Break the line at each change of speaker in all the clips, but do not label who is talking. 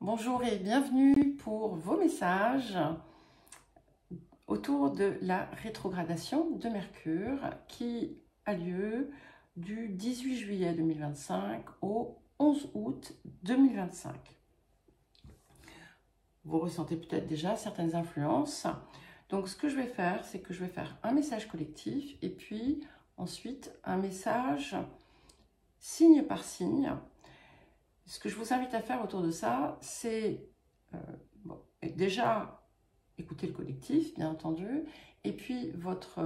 Bonjour et bienvenue pour vos messages autour de la rétrogradation de Mercure qui a lieu du 18 juillet 2025 au 11 août 2025. Vous ressentez peut-être déjà certaines influences. Donc ce que je vais faire, c'est que je vais faire un message collectif et puis ensuite un message signe par signe. Ce que je vous invite à faire autour de ça, c'est déjà écouter le collectif, bien entendu, et puis votre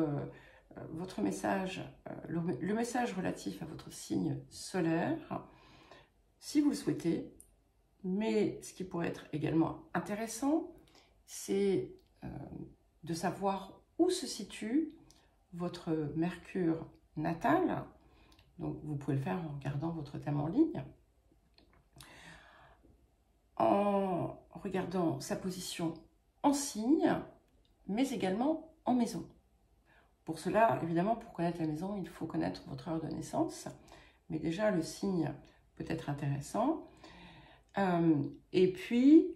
message, le message relatif à votre signe solaire, si vous le souhaitez. Mais ce qui pourrait être également intéressant, c'est de savoir où se situe votre Mercure natal. Donc vous pouvez le faire en regardant votre thème en ligne, en regardant sa position en signe, mais également en maison. Pour cela, évidemment, pour connaître la maison, il faut connaître votre heure de naissance, mais déjà le signe peut être intéressant. Et puis,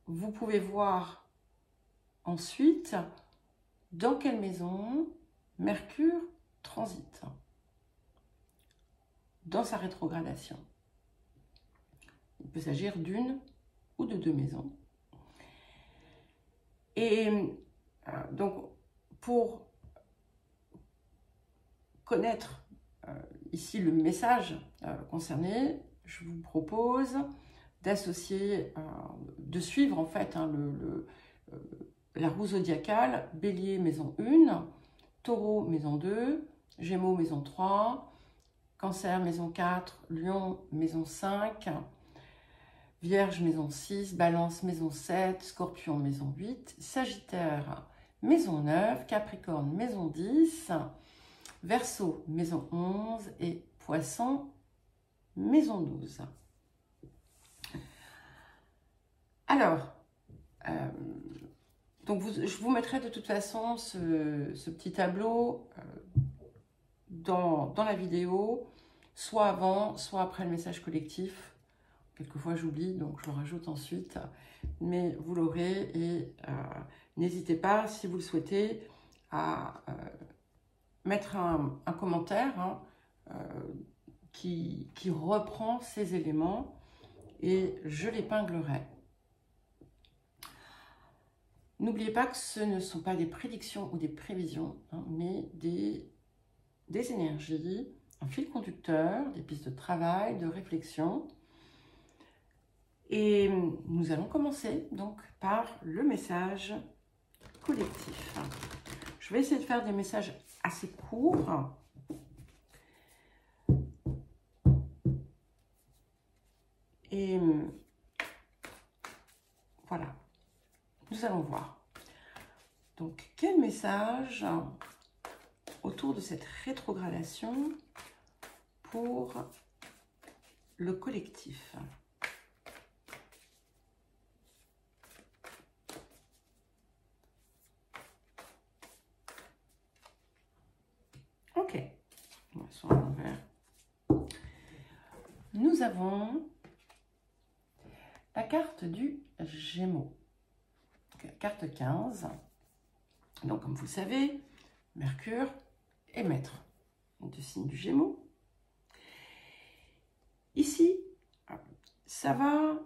vous pouvez voir ensuite dans quelle maison Mercure transite dans sa rétrogradation. Il peut s'agir d'une ou de deux maisons. Et donc, pour connaître ici le message concerné, je vous propose d'associer, de suivre en fait la roue zodiacale, Bélier maison 1, Taureau maison 2, Gémeaux maison 3, Cancer maison 4, Lion maison 5, Vierge maison 6, Balance maison 7, Scorpion maison 8, Sagittaire maison 9, Capricorne maison 10, Verseau maison 11 et Poisson maison 12. Alors, donc je vous mettrai de toute façon ce petit tableau dans la vidéo, soit avant, soit après le message collectif. Quelquefois j'oublie, donc je le rajoute ensuite, mais vous l'aurez et n'hésitez pas, si vous le souhaitez, à mettre un commentaire qui reprend ces éléments et je l'épinglerai. N'oubliez pas que ce ne sont pas des prédictions ou des prévisions, mais des énergies, un fil conducteur, des pistes de travail, de réflexion. Et nous allons commencer donc par le message collectif. Je vais essayer de faire des messages assez courts. Et voilà, nous allons voir. Donc, quel message autour de cette rétrogradation pour le collectif ? Ok, on va sur l'envers. Nous avons la carte du Gémeaux, carte 15. Donc, comme vous le savez, Mercure est maître du signe du Gémeaux. Ici, ça va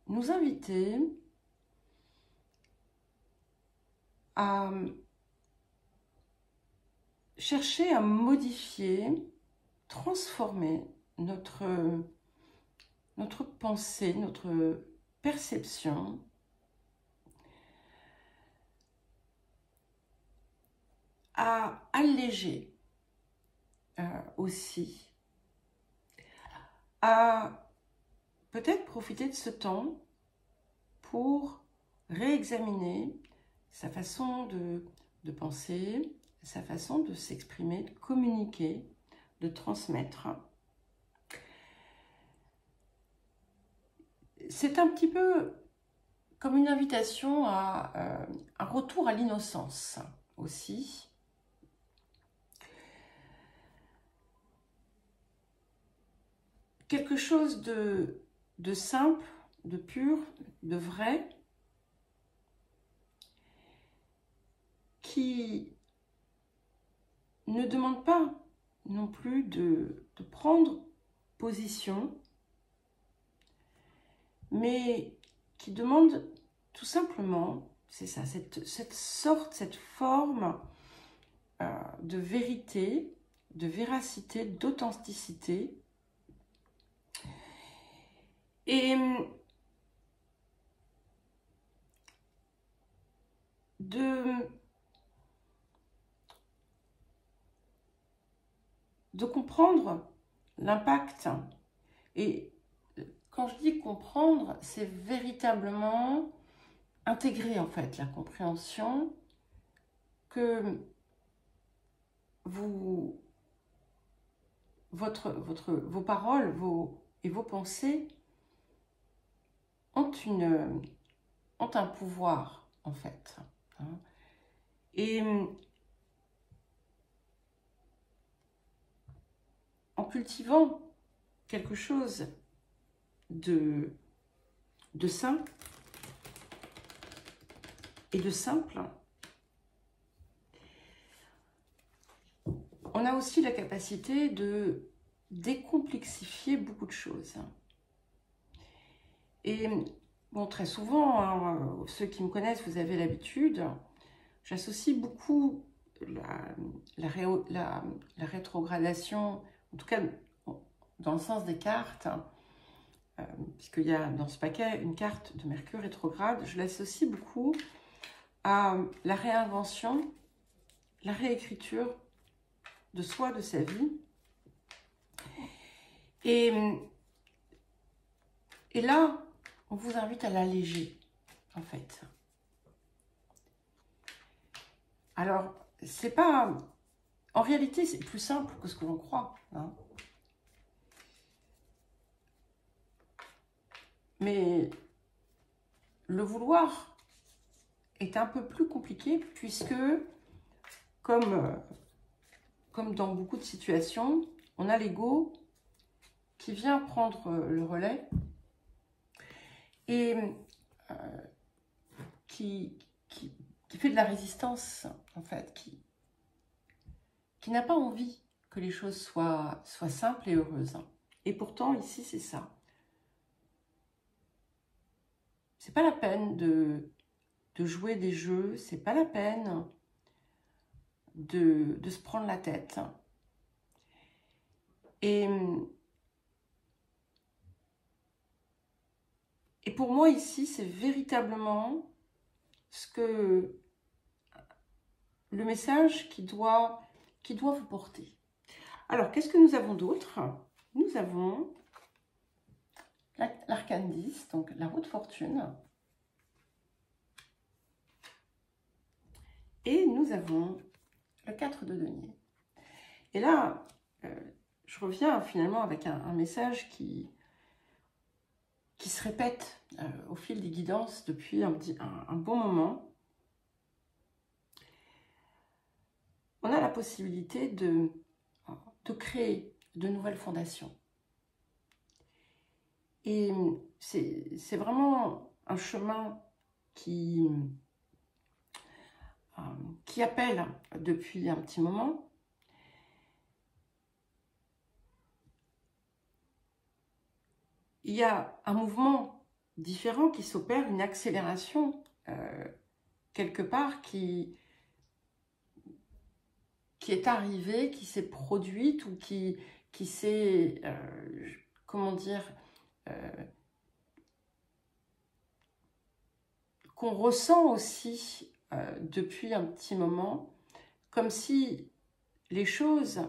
nous inviter à chercher à modifier, transformer notre pensée, notre perception, à alléger aussi, à peut-être profiter de ce temps pour réexaminer sa façon de penser, sa façon de s'exprimer, de communiquer, de transmettre. C'est un petit peu comme une invitation à un retour à l'innocence aussi. Quelque chose de de simple, de pur, de vrai, qui ne demande pas non plus de prendre position, mais qui demande tout simplement, c'est ça, cette forme de vérité, de véracité, d'authenticité. Et de comprendre l'impact. Et quand je dis comprendre, c'est véritablement intégrer en fait la compréhension que vos paroles et vos pensées ont un pouvoir en fait. Et en cultivant quelque chose de sain et de simple, on a aussi la capacité de décomplexifier beaucoup de choses. Et bon, très souvent, hein, ceux qui me connaissent, vous avez l'habitude, j'associe beaucoup la rétrogradation, en tout cas dans le sens des cartes, puisqu'il y a dans ce paquet une carte de Mercure rétrograde, je l'associe beaucoup à la réinvention, la réécriture de soi, de sa vie. Et là, on vous invite à l'alléger, en fait. Alors, c'est pas... En réalité, c'est plus simple que ce que l'on croit. Hein. Mais le vouloir est un peu plus compliqué puisque, comme dans beaucoup de situations, on a l'ego qui vient prendre le relais et qui fait de la résistance, en fait, qui n'a pas envie que les choses soient simples et heureuses. Et pourtant, ici, c'est ça. C'est pas la peine de jouer des jeux, c'est pas la peine de se prendre la tête. Et pour moi, ici, c'est véritablement le message qui doit vous porter. Alors, qu'est-ce que nous avons d'autre? Nous avons l'arcane 10, donc la roue de fortune. Et nous avons le 4 de denier. Et là, je reviens finalement avec un message qui se répète au fil des guidances depuis un bon moment. On a la possibilité de créer de nouvelles fondations. Et c'est vraiment un chemin qui appelle depuis un petit moment. Il y a un mouvement différent qui s'opère, une accélération quelque part qui est arrivée, qui s'est produite ou qui s'est, comment dire, qu'on ressent aussi depuis un petit moment, comme si les choses,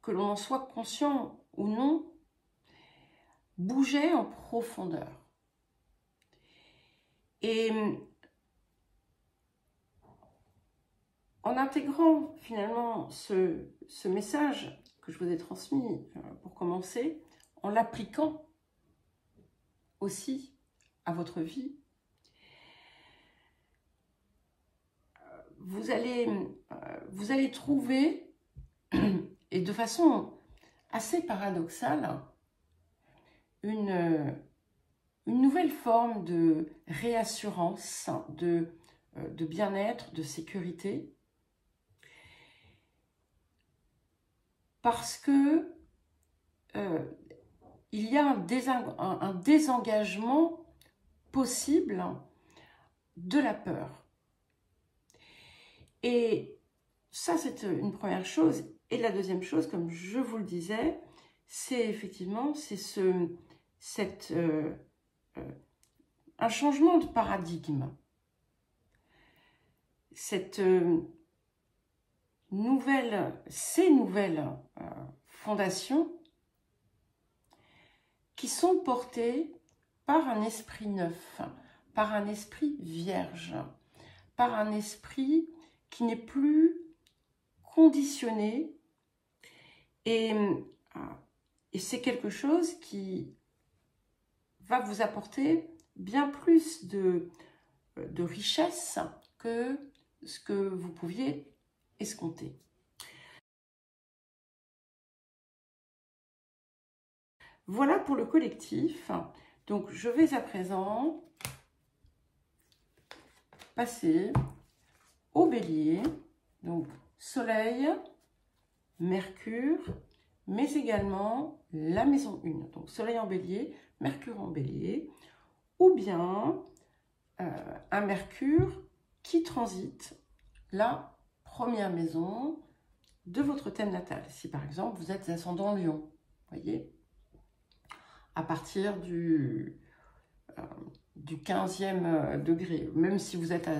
que l'on en soit conscient ou non, bougeaient en profondeur. Et en intégrant finalement ce message que je vous ai transmis pour commencer, en l'appliquant aussi à votre vie, vous allez trouver, et de façon assez paradoxale, une nouvelle forme de réassurance, de bien-être, de sécurité. Parce que il y a un désengagement possible de la peur. Et ça, c'est une première chose. Et la deuxième chose, comme je vous le disais, c'est effectivement un changement de paradigme. Ces nouvelles fondations qui sont portées par un esprit neuf, par un esprit vierge, par un esprit qui n'est plus conditionné. Et c'est quelque chose qui va vous apporter bien plus de richesse que ce que vous pouviez escompter. Voilà pour le collectif. Donc, je vais à présent passer au Bélier. Donc, Soleil, Mercure, mais également la maison 1. Donc, Soleil en Bélier, Mercure en Bélier, ou bien un Mercure qui transite la première maison de votre thème natal. Si par exemple, vous êtes ascendant Lion, voyez, à partir du 15e degré. Même si vous êtes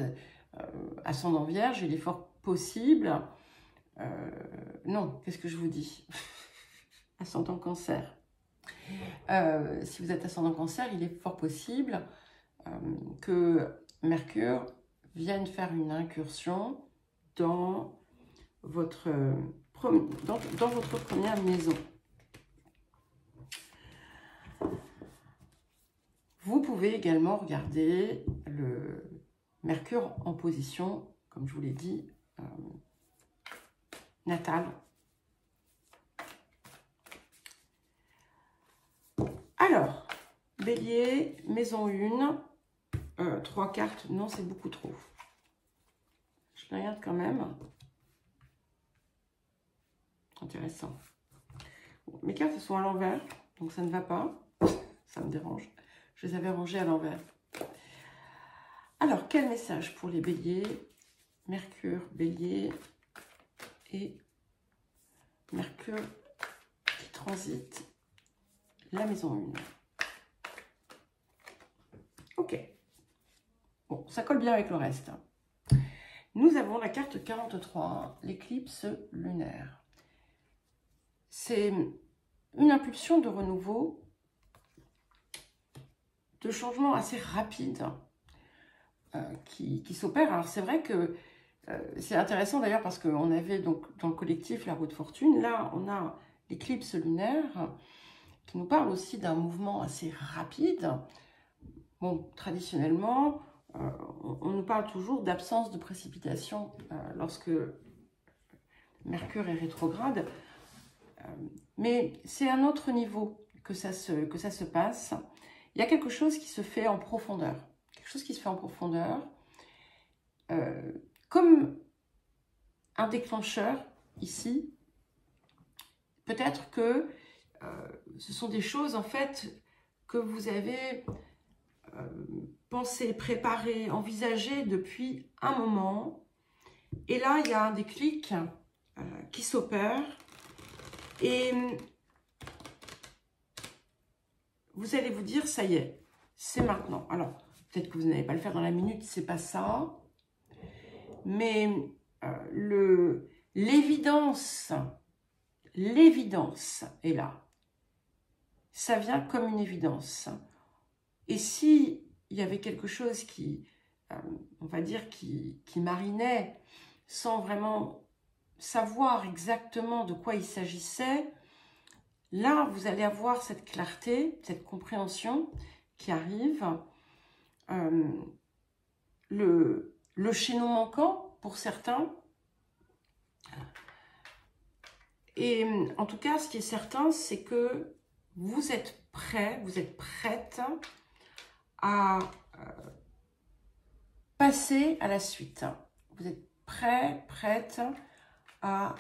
ascendant Vierge, il est fort possible... non, qu'est-ce que je vous dis? Ascendant Cancer. Si vous êtes ascendant Cancer, il est fort possible que Mercure vienne faire une incursion dans votre première maison. Vous pouvez également regarder le Mercure en position, comme je vous l'ai dit, natale. Alors, Bélier, maison 1, 3 cartes, non, c'est beaucoup trop. Je les regarde quand même. Intéressant. Bon, mes cartes sont à l'envers, donc ça ne va pas. Ça me dérange. Je les avais rangées à l'envers. Alors, quel message pour les béliers? Mercure, bélier et Mercure qui transite la maison 1. Ok. Bon, ça colle bien avec le reste. Nous avons la carte 43, l'éclipse lunaire. C'est une impulsion de renouveau, de changement assez rapide qui s'opère. Alors c'est vrai que c'est intéressant d'ailleurs parce qu'on avait donc dans le collectif la roue de fortune. Là, on a l'éclipse lunaire qui nous parle aussi d'un mouvement assez rapide. Bon, traditionnellement, on nous parle toujours d'absence de précipitation lorsque Mercure est rétrograde. Mais c'est à un autre niveau que ça se passe. Il y a quelque chose qui se fait en profondeur. Quelque chose qui se fait en profondeur. Comme un déclencheur ici. Peut-être que ce sont des choses en fait que vous avez pensé, préparé, envisagé depuis un moment. Et là, il y a un déclic qui s'opère. Et vous allez vous dire, ça y est, c'est maintenant. Alors, peut-être que vous n'allez pas le faire dans la minute, c'est pas ça. Mais l'évidence est là. Ça vient comme une évidence. Et si il y avait quelque chose qui, on va dire, qui marinait sans vraiment savoir exactement de quoi il s'agissait, là, vous allez avoir cette clarté, cette compréhension qui arrive. Le chaînon manquant pour certains. Et en tout cas, ce qui est certain, c'est que vous êtes prêt, vous êtes prête à passer à la suite. Vous êtes prêt, prête à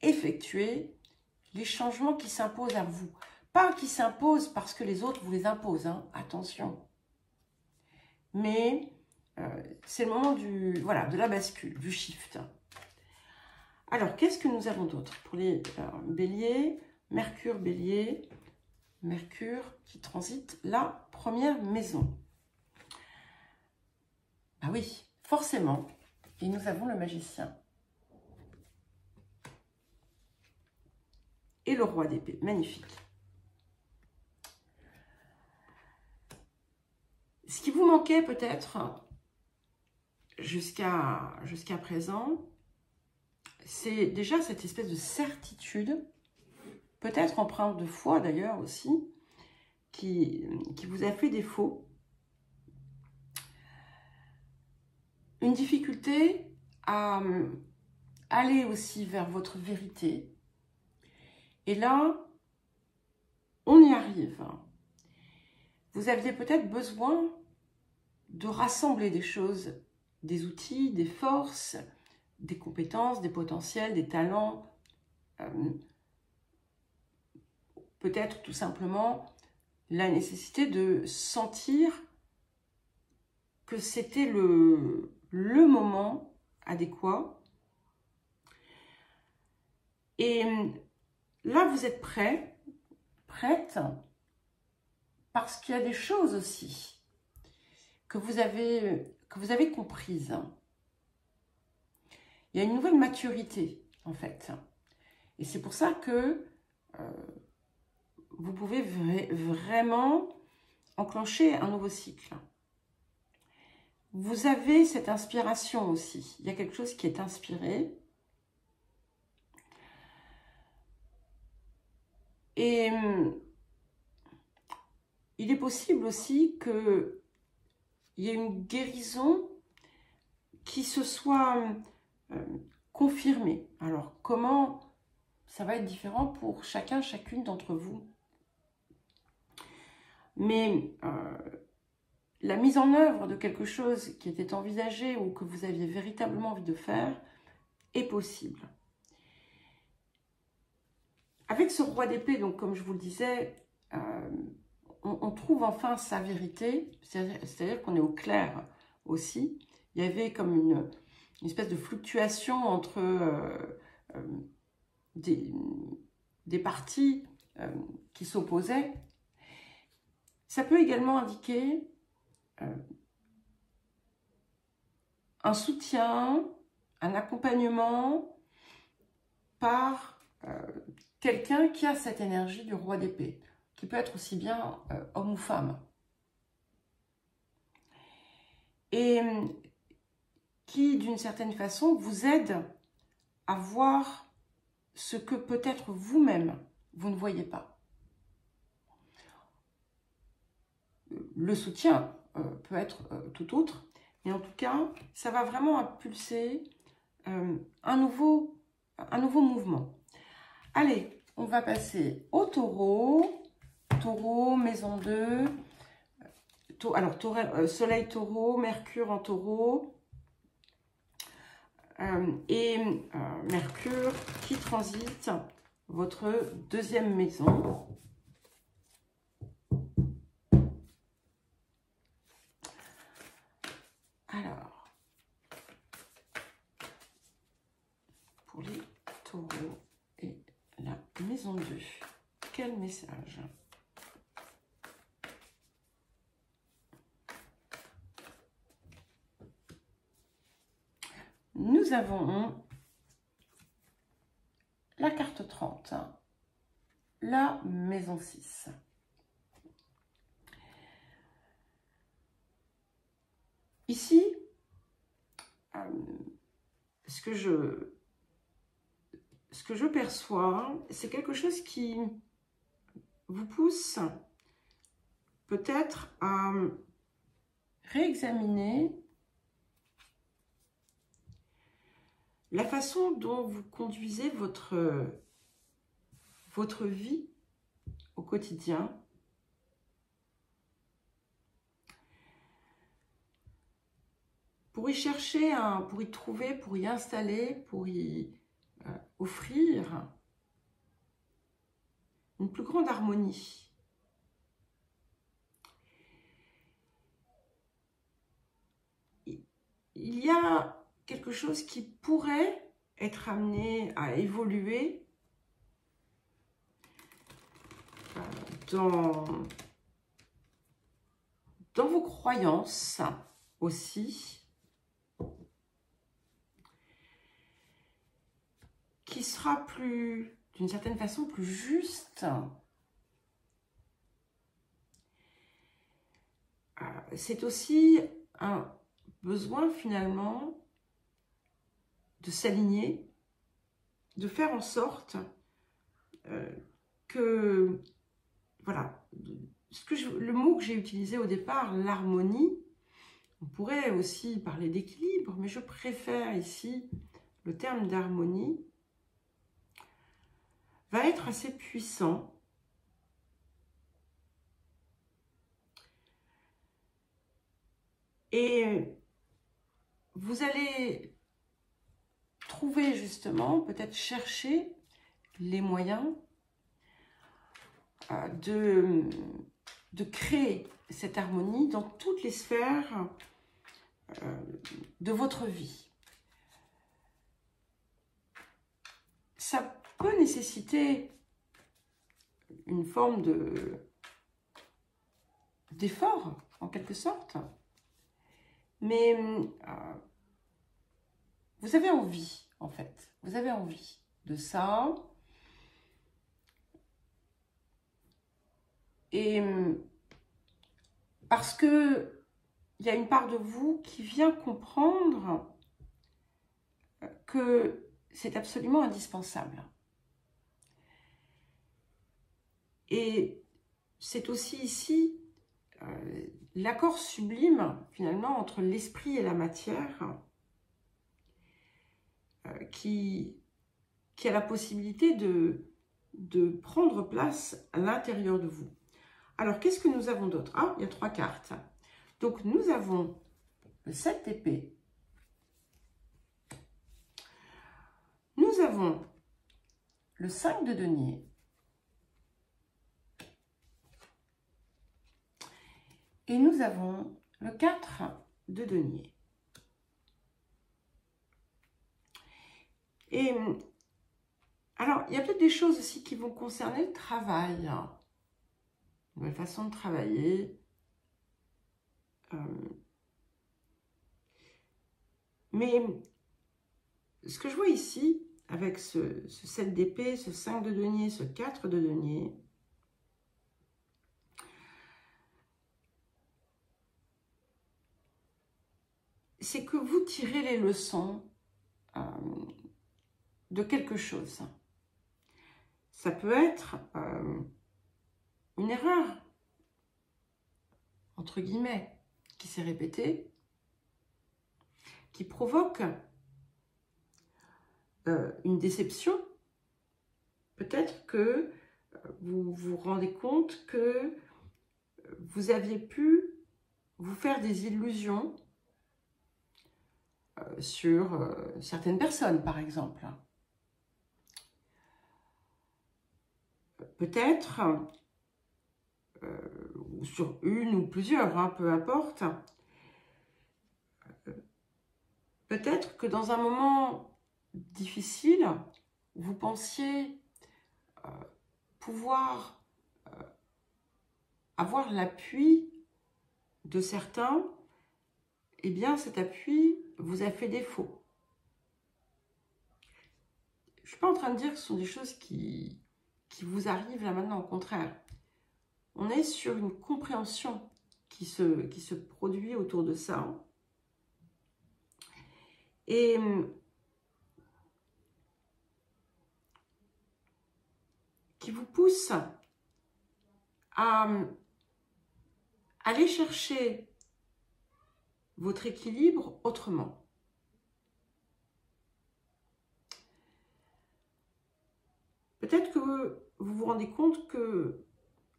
effectuer les changements qui s'imposent à vous. Pas qui s'imposent parce que les autres vous les imposent, hein, attention. Mais c'est le moment voilà, de la bascule, du shift. Alors, qu'est-ce que nous avons d'autre pour les béliers? Mercure, bélier, Mercure qui transite la première maison. Ah oui, forcément. Et nous avons le magicien. Et le roi d'épée, magnifique. Ce qui vous manquait peut-être jusqu'à présent, c'est déjà cette espèce de certitude, peut-être empreinte de foi d'ailleurs aussi, qui vous a fait défaut. Une difficulté à aller aussi vers votre vérité. Et là, on y arrive. Vous aviez peut-être besoin de rassembler des choses, des outils, des forces, des compétences, des potentiels, des talents. Peut-être tout simplement la nécessité de sentir que c'était le moment adéquat. Et là, vous êtes prêt, prête, parce qu'il y a des choses aussi que vous avez comprises. Il y a une nouvelle maturité, en fait. Et c'est pour ça que vous pouvez vraiment enclencher un nouveau cycle. Vous avez cette inspiration aussi. Il y a quelque chose qui est inspiré. Et il est possible aussi qu'il y ait une guérison qui se soit confirmée. Alors, comment ça va être différent pour chacun, chacune d'entre vous. Mais la mise en œuvre de quelque chose qui était envisagé ou que vous aviez véritablement envie de faire est possible. Avec ce roi d'épée, donc comme je vous le disais, on trouve enfin sa vérité, c'est-à-dire qu'on est au clair aussi. Il y avait comme une espèce de fluctuation entre des parties qui s'opposaient. Ça peut également indiquer un soutien, un accompagnement par quelqu'un qui a cette énergie du roi d'épée, qui peut être aussi bien homme ou femme. Et qui, d'une certaine façon, vous aide à voir ce que peut-être vous-même, vous ne voyez pas. Le soutien peut être tout autre, mais en tout cas, ça va vraiment impulser un nouveau mouvement. Allez, on va passer au taureau. Taureau, maison 2. Alors, soleil taureau, Mercure en taureau. Et Mercure qui transite votre deuxième maison. Alors, pour les taureaux et la maison 2, quel message ? Nous avons la carte 30, la maison 6. Ici, ce que je perçois, c'est quelque chose qui vous pousse peut-être à réexaminer la façon dont vous conduisez votre votre vie au quotidien. Pour y chercher, pour y trouver, pour y installer, pour y offrir une plus grande harmonie. Il y a quelque chose qui pourrait être amené à évoluer dans vos croyances aussi, qui sera plus, d'une certaine façon, plus juste. C'est aussi un besoin finalement de s'aligner, de faire en sorte que, voilà, le mot que j'ai utilisé au départ, l'harmonie, on pourrait aussi parler d'équilibre, mais je préfère ici le terme d'harmonie, va être assez puissant. Et vous allez trouver justement, peut-être chercher les moyens de créer cette harmonie dans toutes les sphères de votre vie. Ça peut nécessiter une forme d'effort, en quelque sorte, mais vous avez envie, en fait. Vous avez envie de ça. Et parce que il y a une part de vous qui vient comprendre que c'est absolument indispensable. Et c'est aussi ici l'accord sublime, finalement, entre l'esprit et la matière, qui a la possibilité de prendre place à l'intérieur de vous. Alors, qu'est-ce que nous avons d'autre? Ah, il y a 3 cartes. Donc, nous avons le 7 d'épée. Nous avons le 5 de denier. Et nous avons le 4 de denier. Et alors, il y a peut-être des choses aussi qui vont concerner le travail. Une nouvelle façon de travailler. Mais ce que je vois ici, avec ce 7 d'épée, ce 5 de denier, ce 4 de denier, c'est que vous tirez les leçons de quelque chose. Ça peut être une erreur, entre guillemets, qui s'est répétée, qui provoque une déception. Peut-être que vous vous rendez compte que vous aviez pu vous faire des illusions sur certaines personnes, par exemple. Peut-être, sur une ou plusieurs, hein, peu importe. Peut-être que dans un moment difficile, vous pensiez pouvoir avoir l'appui de certains, eh bien cet appui vous a fait défaut. Je ne suis pas en train de dire que ce sont des choses qui vous arrivent là maintenant, au contraire. On est sur une compréhension qui se produit autour de ça. Et qui vous pousse à aller chercher votre équilibre autrement. Peut-être que vous vous rendez compte que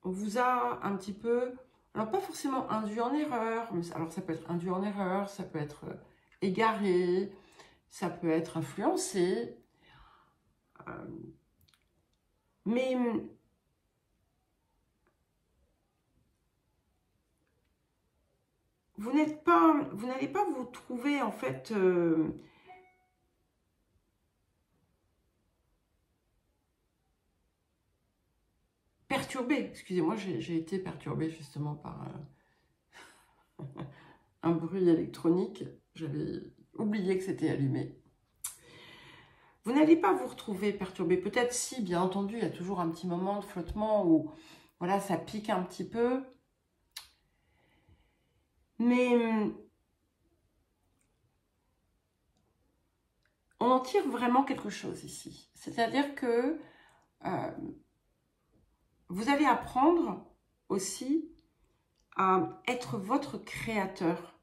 on vous a un petit peu, alors pas forcément induit en erreur, mais alors ça peut être induit en erreur, ça peut être égaré, ça peut être influencé, mais vous n'allez pas vous trouver en fait perturbé. Excusez-moi, j'ai été perturbée justement par un bruit électronique. J'avais oublié que c'était allumé. Vous n'allez pas vous retrouver perturbé. Peut-être si, bien entendu, il y a toujours un petit moment de flottement où voilà, ça pique un petit peu. Mais on en tire vraiment quelque chose ici. C'est-à-dire que vous allez apprendre aussi à être votre créateur,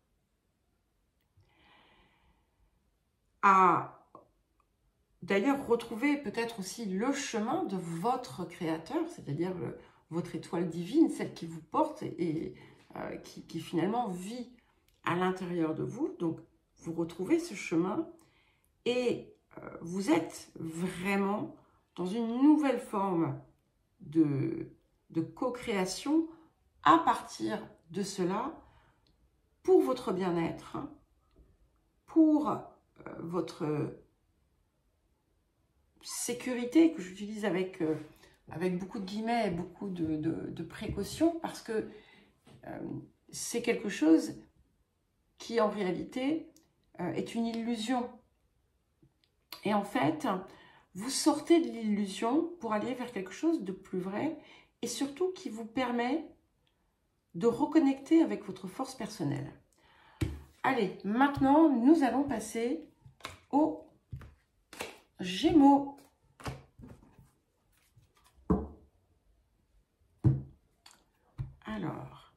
à d'ailleurs retrouver peut-être aussi le chemin de votre créateur, c'est-à-dire votre étoile divine, celle qui vous porte et qui finalement vit à l'intérieur de vous. Donc vous retrouvez ce chemin et vous êtes vraiment dans une nouvelle forme de co-création à partir de cela, pour votre bien-être, pour votre sécurité, que j'utilise avec beaucoup de guillemets et beaucoup de précautions, parce que c'est quelque chose qui en réalité est une illusion. Et en fait, vous sortez de l'illusion pour aller vers quelque chose de plus vrai et surtout qui vous permet de reconnecter avec votre force personnelle. Allez, maintenant, nous allons passer aux Gémeaux. Alors,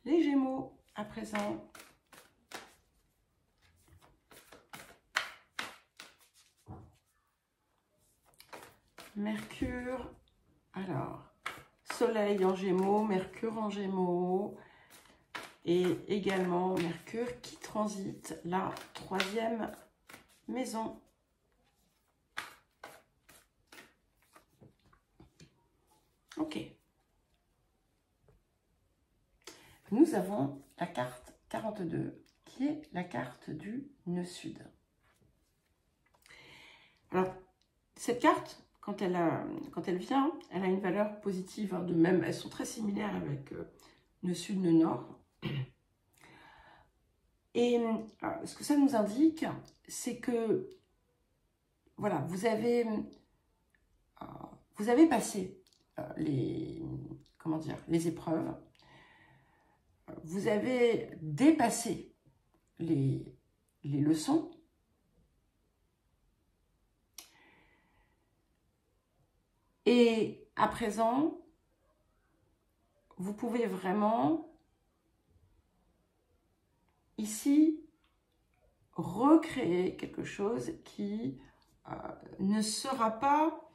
les Gémeaux, à présent. Mercure, alors, Soleil en Gémeaux, Mercure en Gémeaux, et également Mercure qui transite la 3e maison. Ok. Nous avons la carte 42, qui est la carte du nœud sud. Alors, cette carte, quand elle vient, elle a une valeur positive. Hein, de même, elles sont très similaires avec nœud sud, nœud nord. Et ce que ça nous indique, c'est que voilà, vous avez passé les épreuves, vous avez dépassé les leçons, et à présent, vous pouvez vraiment ici recréer quelque chose qui ne sera pas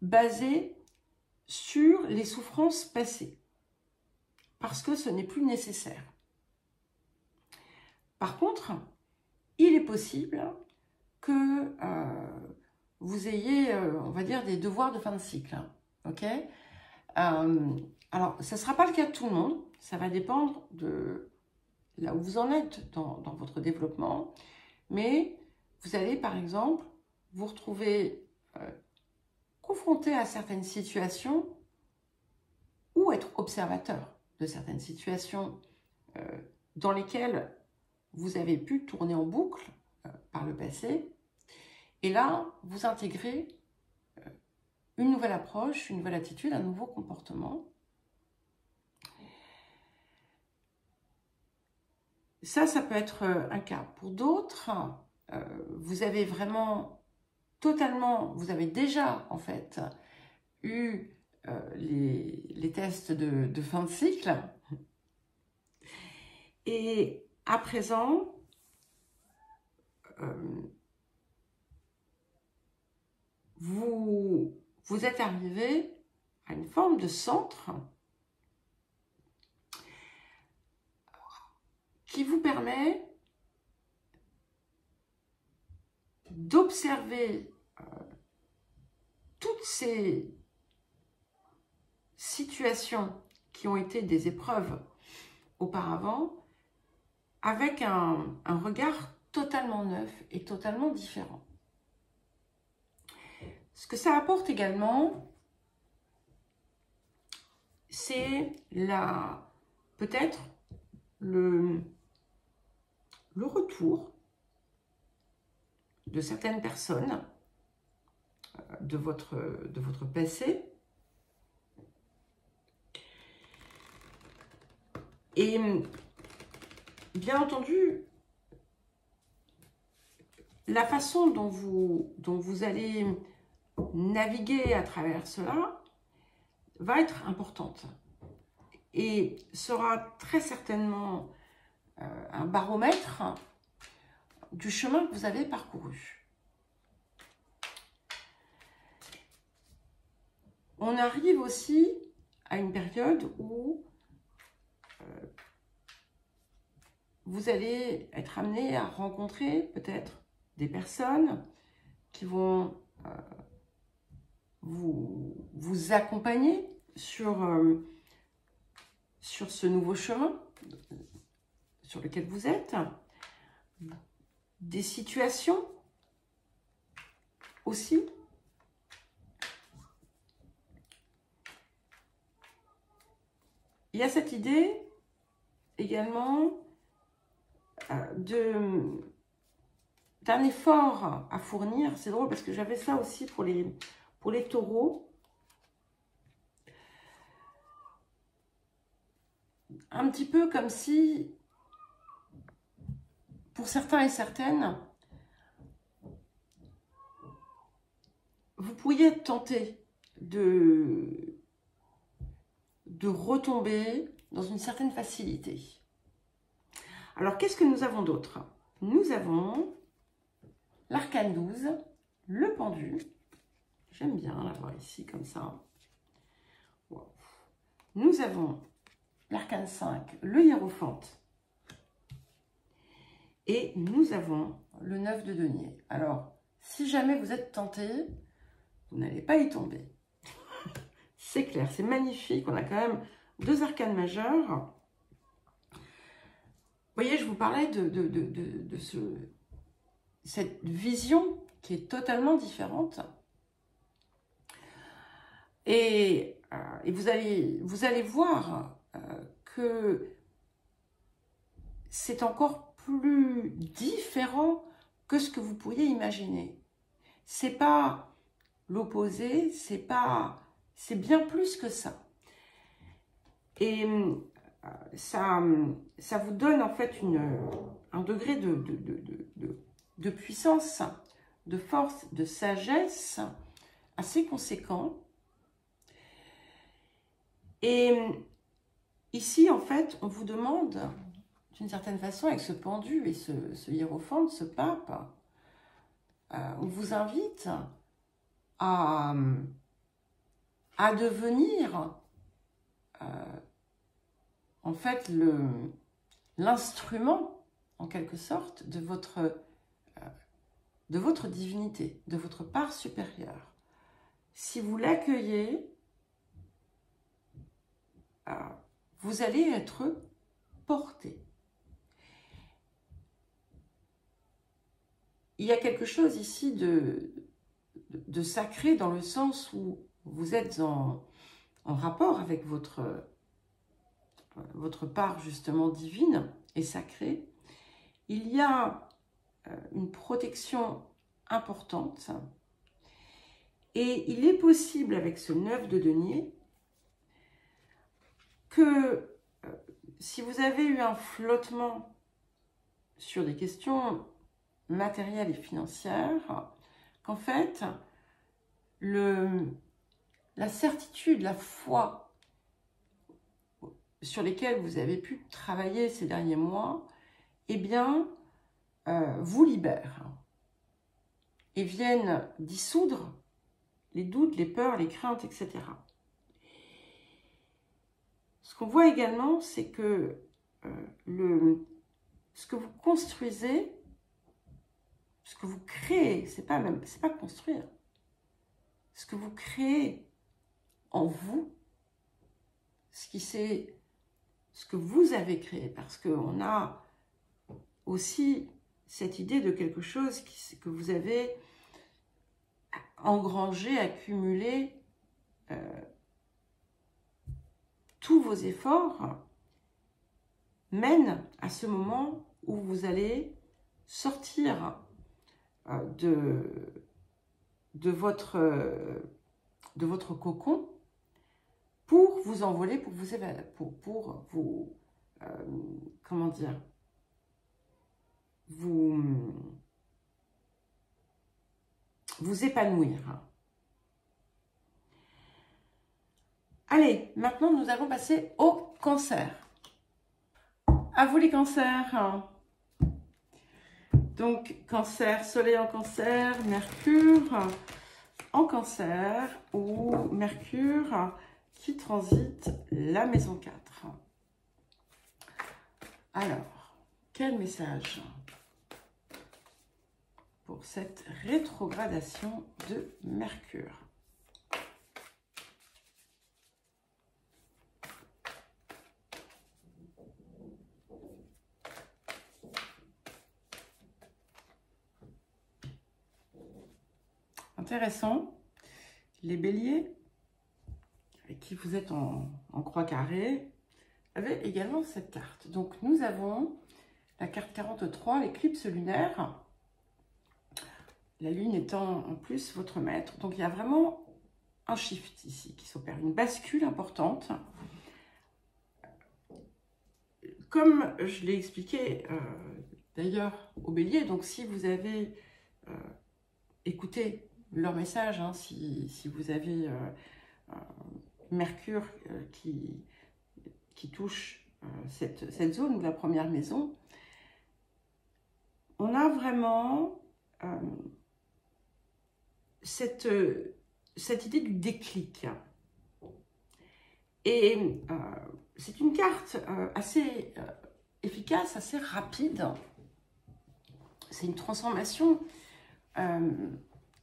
basé sur les souffrances passées, parce que ce n'est plus nécessaire. Par contre, il est possible que vous ayez, on va dire, des devoirs de fin de cycle. Ok, alors, ça ne sera pas le cas de tout le monde, ça va dépendre de là où vous en êtes dans votre développement, mais vous allez, par exemple, vous retrouver confronté à certaines situations ou être observateur de certaines situations dans lesquelles vous avez pu tourner en boucle par le passé. Et là, vous intégrez une nouvelle approche, une nouvelle attitude, un nouveau comportement. Ça peut être un cas. Pour d'autres, vous avez vraiment vous avez déjà en fait eu les tests de fin de cycle. Et à présent, vous êtes arrivé à une forme de centre qui vous permet d'observer toutes ces situations qui ont été des épreuves auparavant avec un regard totalement neuf et totalement différent. Ce que ça apporte également, c'est peut-être le retour de certaines personnes de votre passé. Et bien entendu, la façon dont vous allez naviguer à travers cela va être importante et sera très certainement un baromètre du chemin que vous avez parcouru. On arrive aussi à une période où vous allez être amené à rencontrer peut-être des personnes qui vont vous accompagner sur ce nouveau chemin sur lequel vous êtes. Des situations aussi. Il y a cette idée également d'un effort à fournir. C'est drôle parce que j'avais ça aussi pour les taureaux. Un petit peu comme si, pour certains et certaines, vous pourriez être tenté de retomber dans une certaine facilité. Alors, qu'est-ce que nous avons d'autre? Nous avons l'arcane 12, le pendu. J'aime bien l'avoir ici comme ça. Wow. Nous avons l'arcane 5, le hiérophante. Et nous avons le 9 de denier. Alors, si jamais vous êtes tenté, vous n'allez pas y tomber. C'est clair, c'est magnifique. On a quand même deux arcanes majeurs. Vous voyez, je vous parlais de cette vision qui est totalement différente. Et vous allez voir que c'est encore plus différent que ce que vous pourriez imaginer. C'est pas l'opposé, c'est bien plus que ça. Et ça vous donne en fait un degré de puissance, de force, de sagesse assez conséquent. Et ici, en fait, on vous demande, d'une certaine façon, avec ce pendu et ce hiérophante, ce pape, on vous invite à devenir en fait l'instrument, en quelque sorte, de votre divinité, de votre part supérieure. Si vous l'accueillez, vous allez être porté. Il y a quelque chose ici de sacré dans le sens où vous êtes en rapport avec votre part justement divine et sacrée. Il y a une protection importante et il est possible avec ce 9 de denier que si vous avez eu un flottement sur des questions matérielles et financières, qu'en fait, la certitude, la foi sur lesquels vous avez pu travailler ces derniers mois, eh bien, vous libèrent et viennent dissoudre les doutes, les peurs, les craintes, etc. Ce qu'on voit également, c'est que ce que vous construisez, ce que vous créez, c'est pas construire. Ce que vous créez en vous, ce que vous avez créé, parce qu'on a aussi cette idée de quelque chose que vous avez engrangé, accumulé, tous vos efforts mènent à ce moment où vous allez sortir de votre cocon pour vous envoler, pour vous comment dire, vous épanouir. Allez, maintenant nous allons passer au cancer. À vous les cancers. Donc cancer, soleil en cancer, mercure en cancer ou mercure qui transite la maison 4. Alors, quel message pour cette rétrogradation de Mercure? Intéressant. Les béliers, avec qui vous êtes en croix carrée, avaient également cette carte. Donc nous avons la carte 43, l'éclipse lunaire. La lune étant en plus votre maître. Donc il y a vraiment un shift ici qui s'opère, une bascule importante. Comme je l'ai expliqué d'ailleurs au bélier, donc si vous avez écouté leur message, hein, si vous avez Mercure qui touche cette zone, ou la première maison, on a vraiment cette idée du déclic. Et c'est une carte assez efficace, assez rapide. C'est une transformation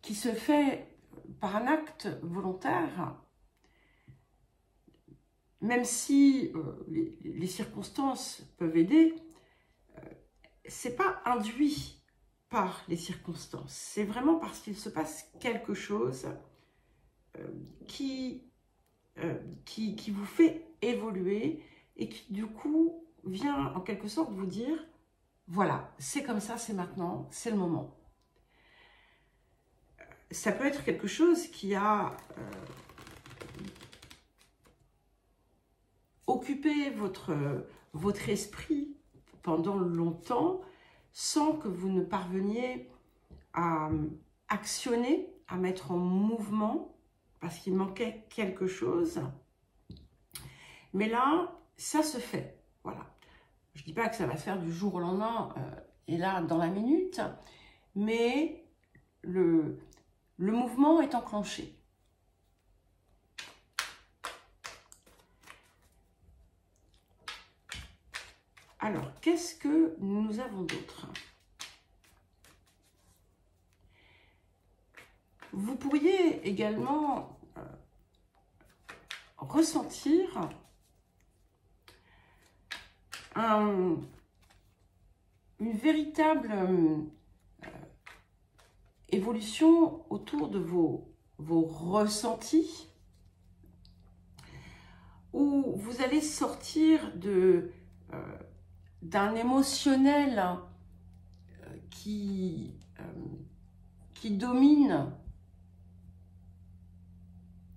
qui se fait par un acte volontaire, même si les circonstances peuvent aider, c'est pas induit par les circonstances. C'est vraiment parce qu'il se passe quelque chose qui vous fait évoluer et qui du coup vient en quelque sorte vous dire voilà, c'est comme ça, c'est maintenant, c'est le moment. Ça peut être quelque chose qui a occupé votre esprit pendant longtemps sans que vous ne parveniez à actionner, à mettre en mouvement parce qu'il manquait quelque chose. Mais là, ça se fait. Voilà. Je ne dis pas que ça va se faire du jour au lendemain et là, dans la minute, mais le mouvement est enclenché. Alors, qu'est-ce que nous avons d'autre? Vous pourriez également ressentir une véritable évolution autour de vos ressentis, où vous allez sortir d'un émotionnel qui domine,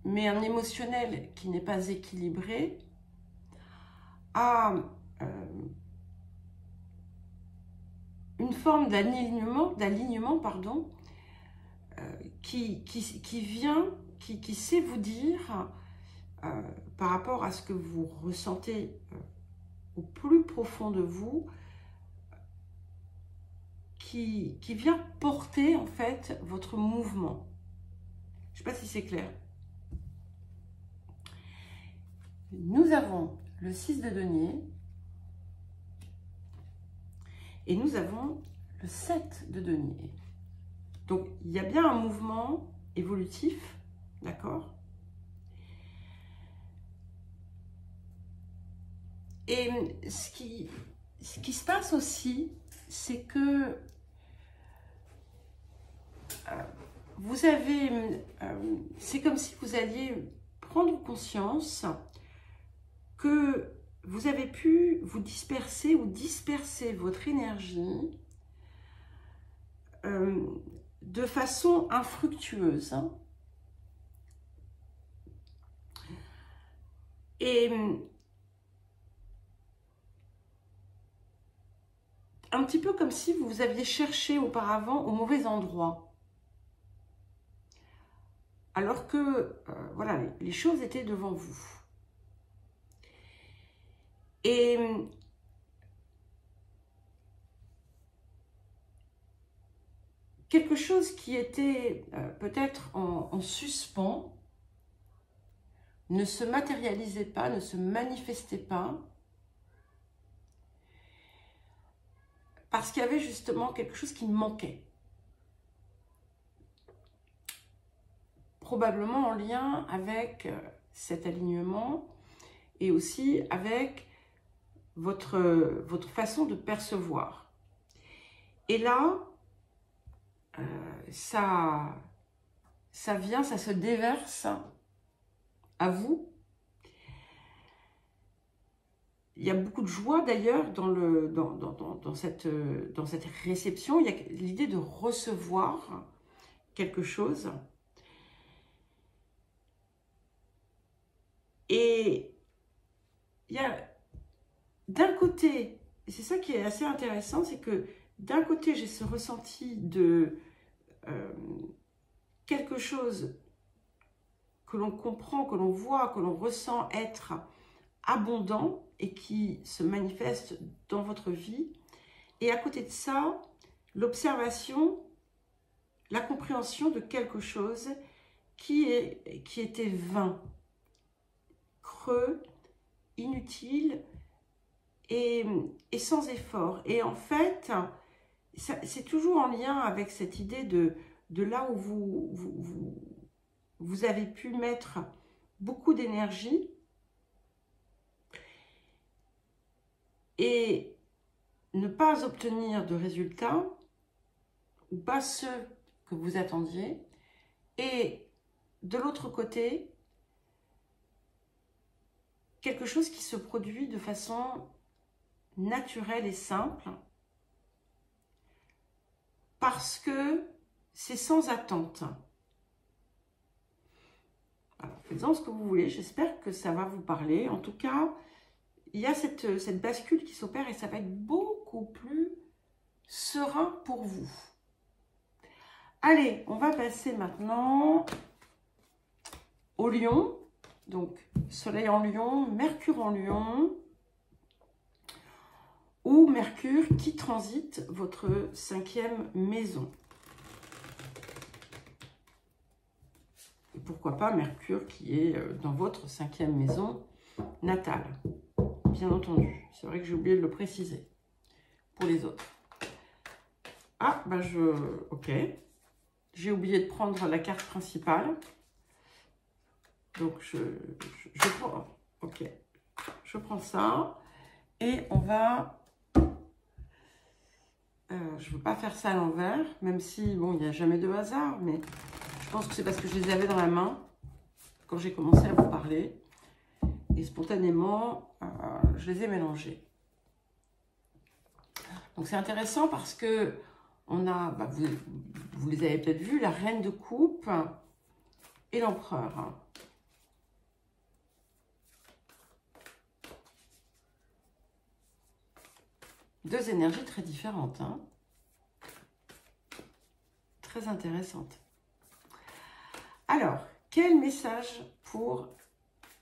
mais un émotionnel qui n'est pas équilibré, à une forme d'alignement, pardon, qui vient, qui sait vous dire par rapport à ce que vous ressentez au plus profond de vous, qui vient porter en fait votre mouvement. Je ne sais pas si c'est clair. Nous avons le 6 de denier et nous avons le 7 de denier. Donc, il y a bien un mouvement évolutif, d'accord? Et ce qui se passe aussi, c'est que vous avez... c'est comme si vous alliez prendre conscience que vous avez pu vous disperser ou disperser votre énergie de façon infructueuse. Et un petit peu comme si vous aviez cherché auparavant au mauvais endroit. Alors que, voilà, les choses étaient devant vous. Et quelque chose qui était peut-être en suspens ne se matérialisait pas, ne se manifestait pas, parce qu'il y avait justement quelque chose qui manquait. Probablement en lien avec cet alignement et aussi avec votre façon de percevoir. Et là, ça vient, ça se déverse à vous. Il y a beaucoup de joie d'ailleurs dans cette réception. Il y a l'idée de recevoir quelque chose. Et il y a d'un côté, et c'est ça qui est assez intéressant, c'est que d'un côté j'ai ce ressenti de quelque chose que l'on comprend, que l'on voit, que l'on ressent être abondant et qui se manifeste dans votre vie. Et à côté de ça, l'observation, la compréhension de quelque chose qui était vain, creux, inutile et sans effort. Et en fait, c'est toujours en lien avec cette idée de là où vous avez pu mettre beaucoup d'énergie et ne pas obtenir de résultats ou pas ceux que vous attendiez. Et de l'autre côté, quelque chose qui se produit de façon naturelle et simple parce que c'est sans attente. Alors, faites-en ce que vous voulez, j'espère que ça va vous parler. En tout cas, il y a cette bascule qui s'opère et ça va être beaucoup plus serein pour vous. Allez, on va passer maintenant au Lion. Donc, Soleil en Lion, Mercure en Lion, ou Mercure qui transite votre 5e maison. Et pourquoi pas Mercure qui est dans votre 5e maison natale, bien entendu. C'est vrai que j'ai oublié de le préciser pour les autres. Ah, bah ok. J'ai oublié de prendre la carte principale. Donc, je prends... Ok. Je prends ça. Et on va... je ne veux pas faire ça à l'envers, même si, bon, il n'y a jamais de hasard, mais je pense que c'est parce que je les avais dans la main quand j'ai commencé à vous parler. Et spontanément, je les ai mélangés. Donc, c'est intéressant parce que on a, bah, vous les avez peut-être vus, la Reine de Coupe et l'Empereur. Deux énergies très différentes, hein. Très intéressantes. Alors, quel message pour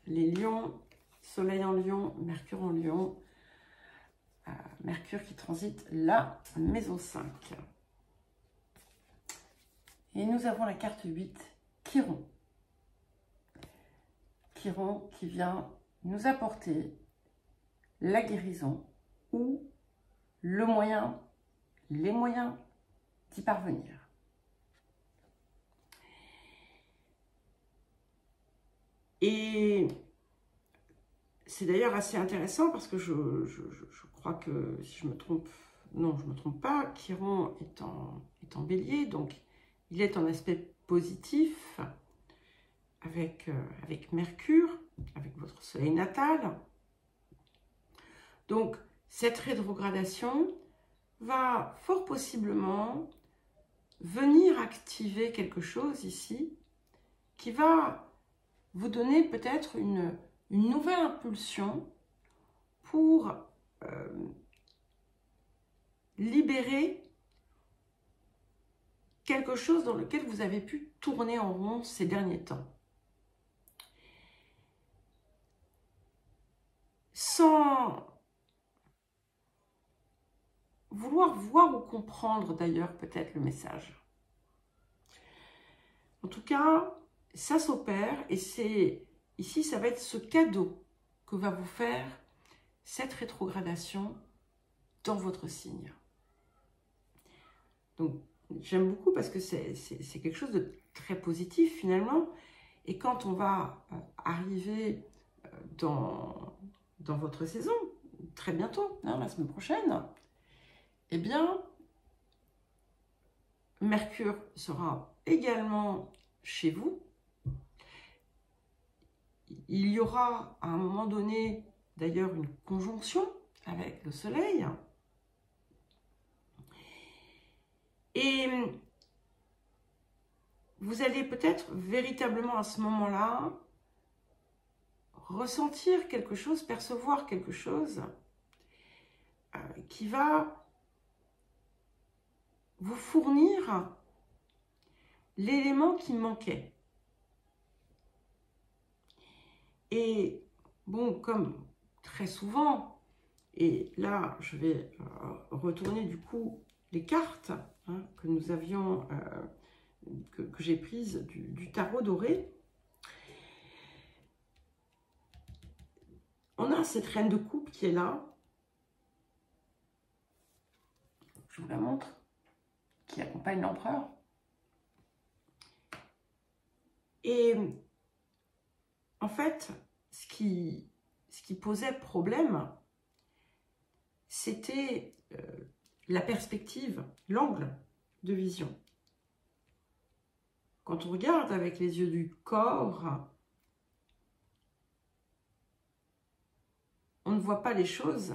les lions, soleil en lion, mercure en lion, mercure qui transite la maison 5. Et nous avons la carte 8, Chiron. Chiron qui vient nous apporter la guérison ou les moyens d'y parvenir. Et c'est d'ailleurs assez intéressant parce que je crois que, si je me trompe, non, je ne me trompe pas, Chiron est en bélier, donc il est en aspect positif avec Mercure, avec votre soleil natal. Donc, cette rétrogradation va fort possiblement venir activer quelque chose ici qui va vous donner peut-être une nouvelle impulsion pour libérer quelque chose dans lequel vous avez pu tourner en rond ces derniers temps. Sans vouloir voir ou comprendre d'ailleurs peut-être le message. En tout cas, ça s'opère et c'est ici, ça va être ce cadeau que va vous faire cette rétrogradation dans votre signe. Donc, j'aime beaucoup parce que c'est quelque chose de très positif finalement. Et quand on va arriver dans votre saison, très bientôt, hein, la semaine prochaine, eh bien, Mercure sera également chez vous. Il y aura à un moment donné, d'ailleurs, une conjonction avec le Soleil. Et vous allez peut-être véritablement à ce moment-là ressentir quelque chose, percevoir quelque chose qui va vous fournir l'élément qui manquait. Et bon, comme très souvent, et là je vais retourner du coup les cartes que nous avions, que j'ai prises du tarot doré. On a cette reine de coupe qui est là. Je vous la montre. Qui accompagne l'empereur. Et en fait, ce qui posait problème, c'était la perspective, l'angle de vision. Quand on regarde avec les yeux du corps, on ne voit pas les choses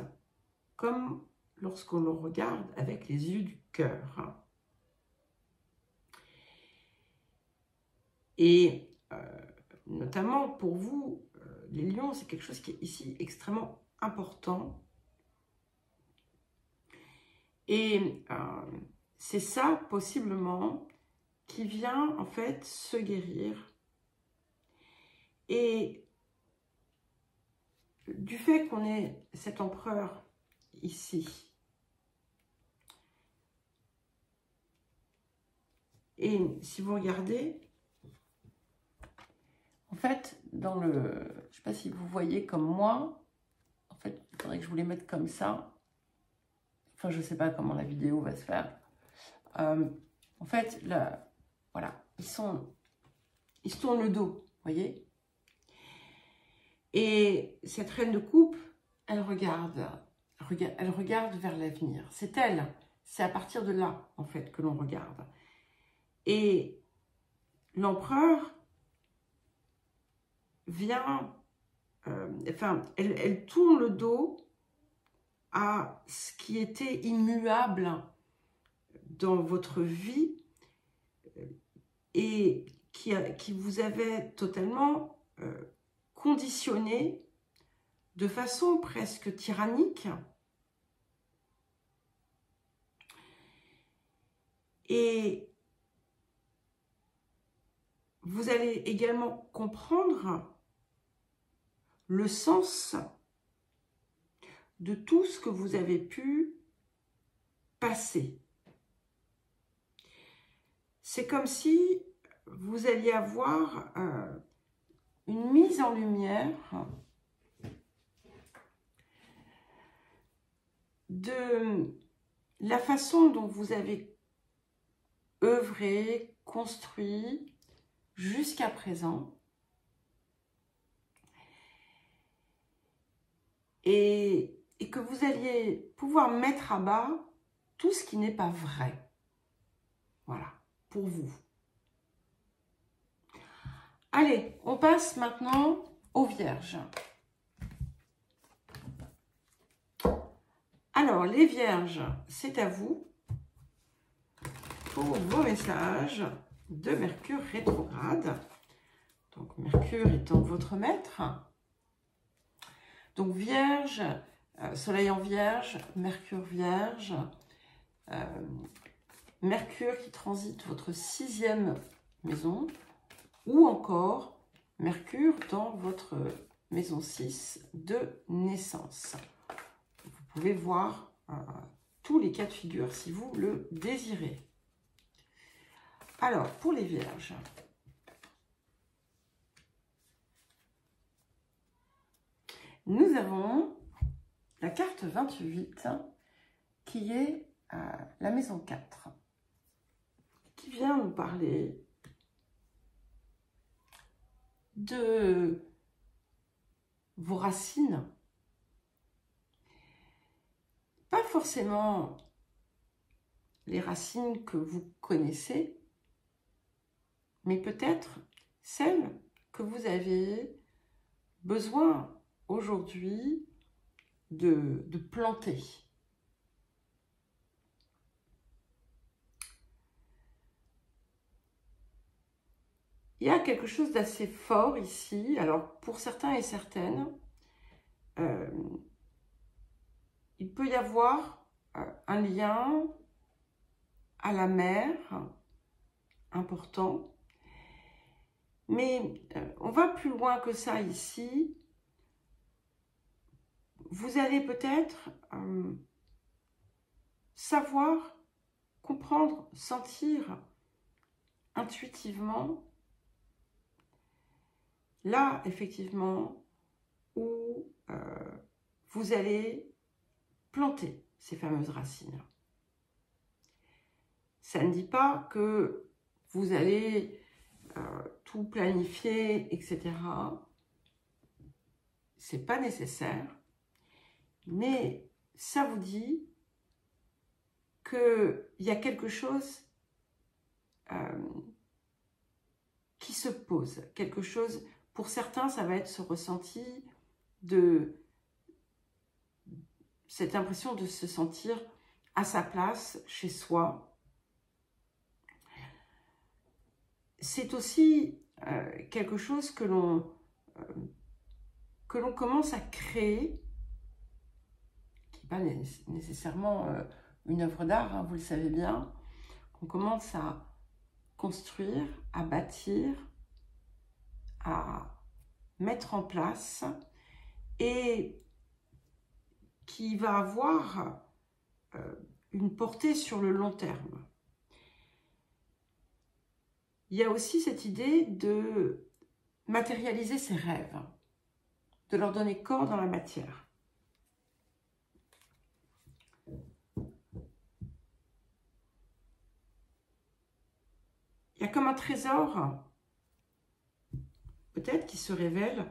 comme lorsqu'on le regarde avec les yeux du cœur. Et notamment pour vous, les lions, c'est quelque chose qui est ici extrêmement important. Et c'est ça, possiblement, qui vient en fait se guérir. Et du fait qu'on ait cet empereur ici, et si vous regardez, en fait, dans le... Je ne sais pas si vous voyez comme moi, en fait, il faudrait que je vous les mette comme ça. Enfin, je ne sais pas comment la vidéo va se faire. En fait, là, voilà, ils se tournent le dos, vous voyez. Et cette reine de coupe, elle regarde vers l'avenir. C'est elle, c'est à partir de là, en fait, que l'on regarde. Et l'empereur vient, elle tourne le dos à ce qui était immuable dans votre vie et qui vous avait totalement conditionné de façon presque tyrannique. Et vous allez également comprendre le sens de tout ce que vous avez pu passer. C'est comme si vous alliez avoir une mise en lumière de la façon dont vous avez œuvré, construit jusqu'à présent. Et que vous alliez pouvoir mettre à bas tout ce qui n'est pas vrai. Voilà, pour vous. Allez, on passe maintenant aux Vierges. Alors, les Vierges, c'est à vous pour vos messages de Mercure rétrograde. Donc, Mercure étant votre maître. Donc, Vierge, Soleil en Vierge, Mercure Vierge, Mercure qui transite votre 6e maison, ou encore Mercure dans votre maison 6 de naissance. Vous pouvez voir tous les cas de figure si vous le désirez. Alors, pour les Vierges, nous avons la carte 28 qui est la maison 4, qui vient nous parler de vos racines. Pas forcément les racines que vous connaissez, mais peut-être celles que vous avez besoin aujourd'hui de planter. Il y a quelque chose d'assez fort ici. Alors, pour certains et certaines, il peut y avoir un lien à la mer important. Mais on va plus loin que ça ici. Vous allez peut-être savoir, comprendre, sentir intuitivement là, effectivement, où vous allez planter ces fameuses racines. Ça ne dit pas que vous allez tout planifier, etc. C'est pas nécessaire. Mais ça vous dit qu'il y a quelque chose qui se pose. Quelque chose, pour certains, ça va être ce ressenti de cette impression de se sentir à sa place, chez soi. C'est aussi quelque chose que l'on commence à créer, qui n'est pas nécessairement une œuvre d'art, hein, vous le savez bien, qu'on commence à construire, à bâtir, à mettre en place et qui va avoir une portée sur le long terme. Il y a aussi cette idée de matérialiser ses rêves, de leur donner corps dans la matière. Il y a comme un trésor, peut-être, qui se révèle.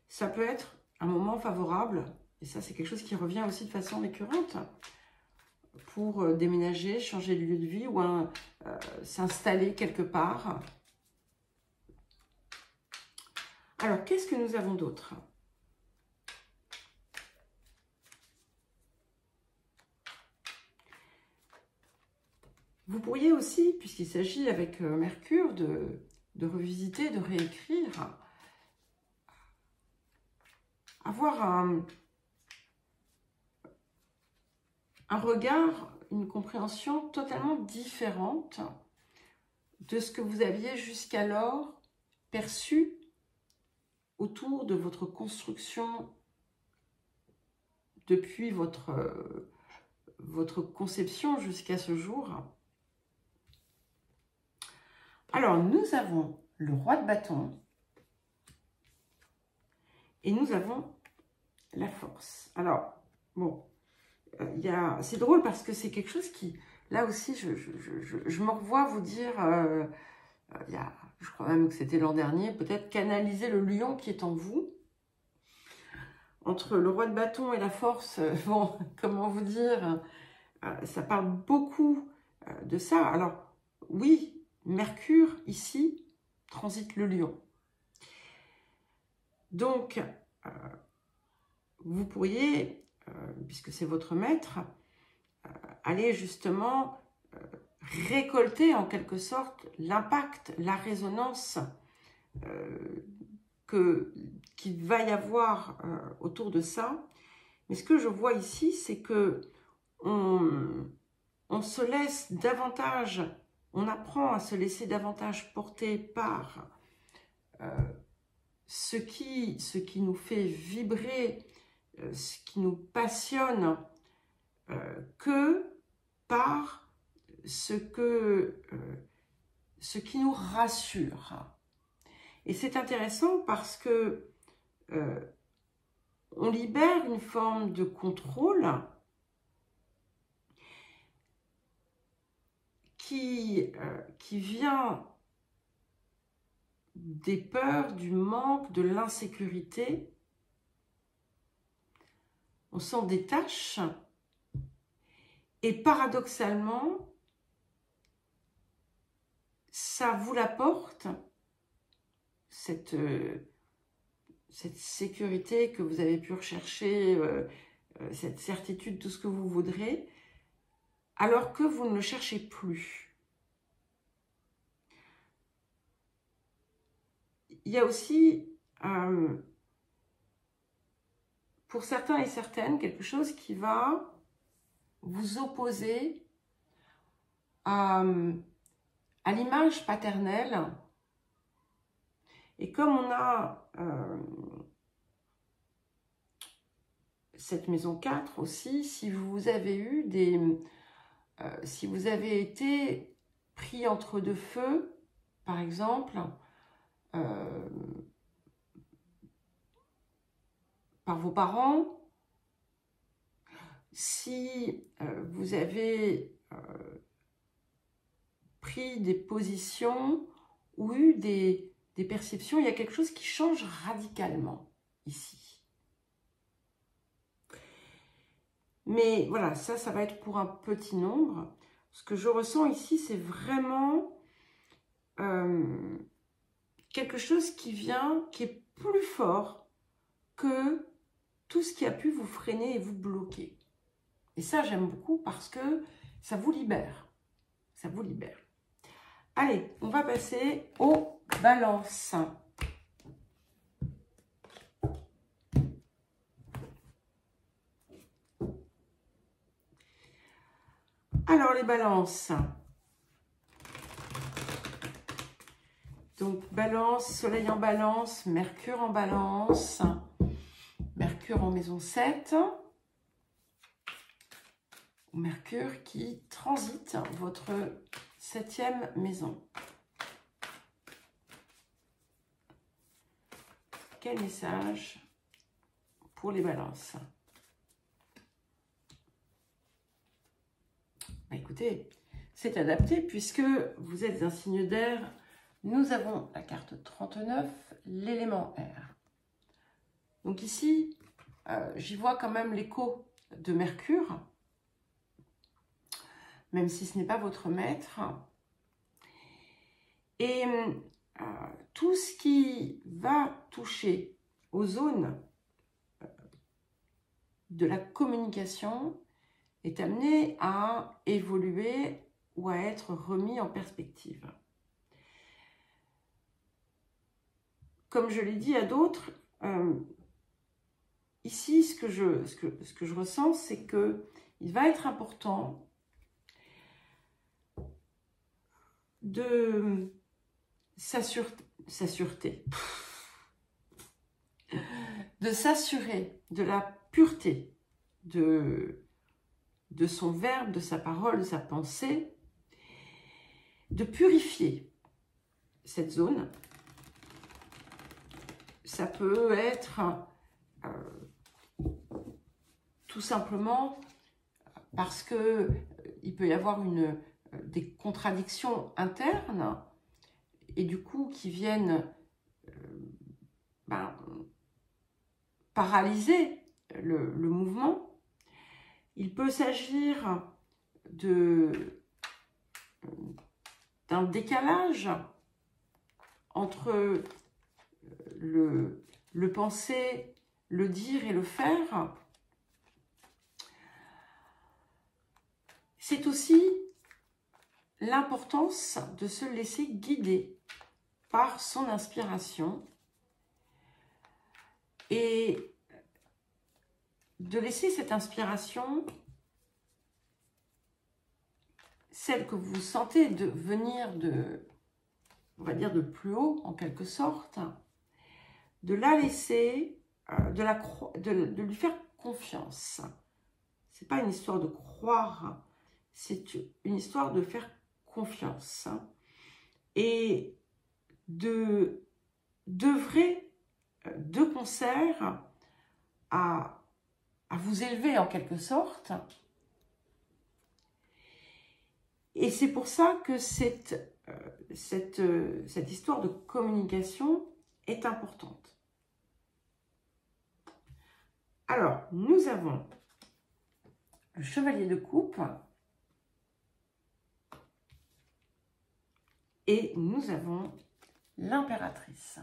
Ça peut être un moment favorable, et ça c'est quelque chose qui revient aussi de façon récurrente, pour déménager, changer de lieu de vie ou s'installer quelque part. Alors, qu'est-ce que nous avons d'autre? Vous pourriez aussi, puisqu'il s'agit avec Mercure, de revisiter, de réécrire, avoir un un regard, une compréhension totalement différente de ce que vous aviez jusqu'alors perçu autour de votre construction depuis votre conception jusqu'à ce jour. Alors, nous avons le roi de bâton et nous avons la force. Alors, bon, c'est drôle parce que c'est quelque chose qui, là aussi, je me revois vous dire, je crois même que c'était l'an dernier, peut-être canaliser le lion qui est en vous. Entre le roi de bâton et la force, bon, comment vous dire, ça parle beaucoup de ça. Alors, oui, Mercure, ici, transite le lion. Donc, vous pourriez, puisque c'est votre maître, aller justement récolter en quelque sorte l'impact, la résonance qu'il va y avoir autour de ça. Mais ce que je vois ici, c'est que on se laisse davantage, on apprend à se laisser davantage porter par ce qui nous fait vibrer, ce qui nous passionne, que par ce qui nous rassure. Et c'est intéressant parce que on libère une forme de contrôle qui vient des peurs, du manque, de l'insécurité. On s'en détache et paradoxalement, ça vous l'apporte, cette sécurité que vous avez pu rechercher, cette certitude, tout ce que vous voudrez, alors que vous ne le cherchez plus. Il y a aussi, pour certains et certaines, quelque chose qui va vous opposer à l'image paternelle. Et comme on a cette maison 4 aussi, si vous avez eu si vous avez été pris entre deux feux, par exemple, par vos parents, si vous avez pris des positions ou eu des perceptions, il y a quelque chose qui change radicalement ici. Mais voilà, ça va être pour un petit nombre. Ce que je ressens ici, c'est vraiment quelque chose qui est plus fort que tout ce qui a pu vous freiner et vous bloquer. Et ça, j'aime beaucoup parce que ça vous libère. Ça vous libère. Allez, on va passer aux balances. Alors, les balances. Donc, balance, soleil en balance, mercure en balance, mercure en maison 7. Mercure qui transite votre 7e maison. Quel message pour les balances? Bah, écoutez, c'est adapté puisque vous êtes un signe d'air. Nous avons la carte 39, l'élément air. Donc ici, j'y vois quand même l'écho de Mercure, même si ce n'est pas votre maître. Et tout ce qui va toucher aux zones de la communication est amené à évoluer ou à être remis en perspective. Comme je l'ai dit à d'autres, ici, ce que je ressens, c'est que il va être important de s'assurer de la pureté de son verbe, de sa parole, de sa pensée, de purifier cette zone. Ça peut être tout simplement parce que il peut y avoir des contradictions internes et du coup qui viennent paralyser le mouvement. Il peut s'agir d'un décalage entre le penser, le dire et le faire. C'est aussi l'importance de se laisser guider par son inspiration et de laisser cette inspiration, celle que vous sentez de venir on va dire de plus haut en quelque sorte, de la laisser, de lui faire confiance. C'est pas une histoire de croire, c'est une histoire de faire confiance et d'œuvrer de concert à vous élever en quelque sorte. Et c'est pour ça que cette histoire de communication est importante. Alors, nous avons le chevalier de coupe et nous avons l'impératrice.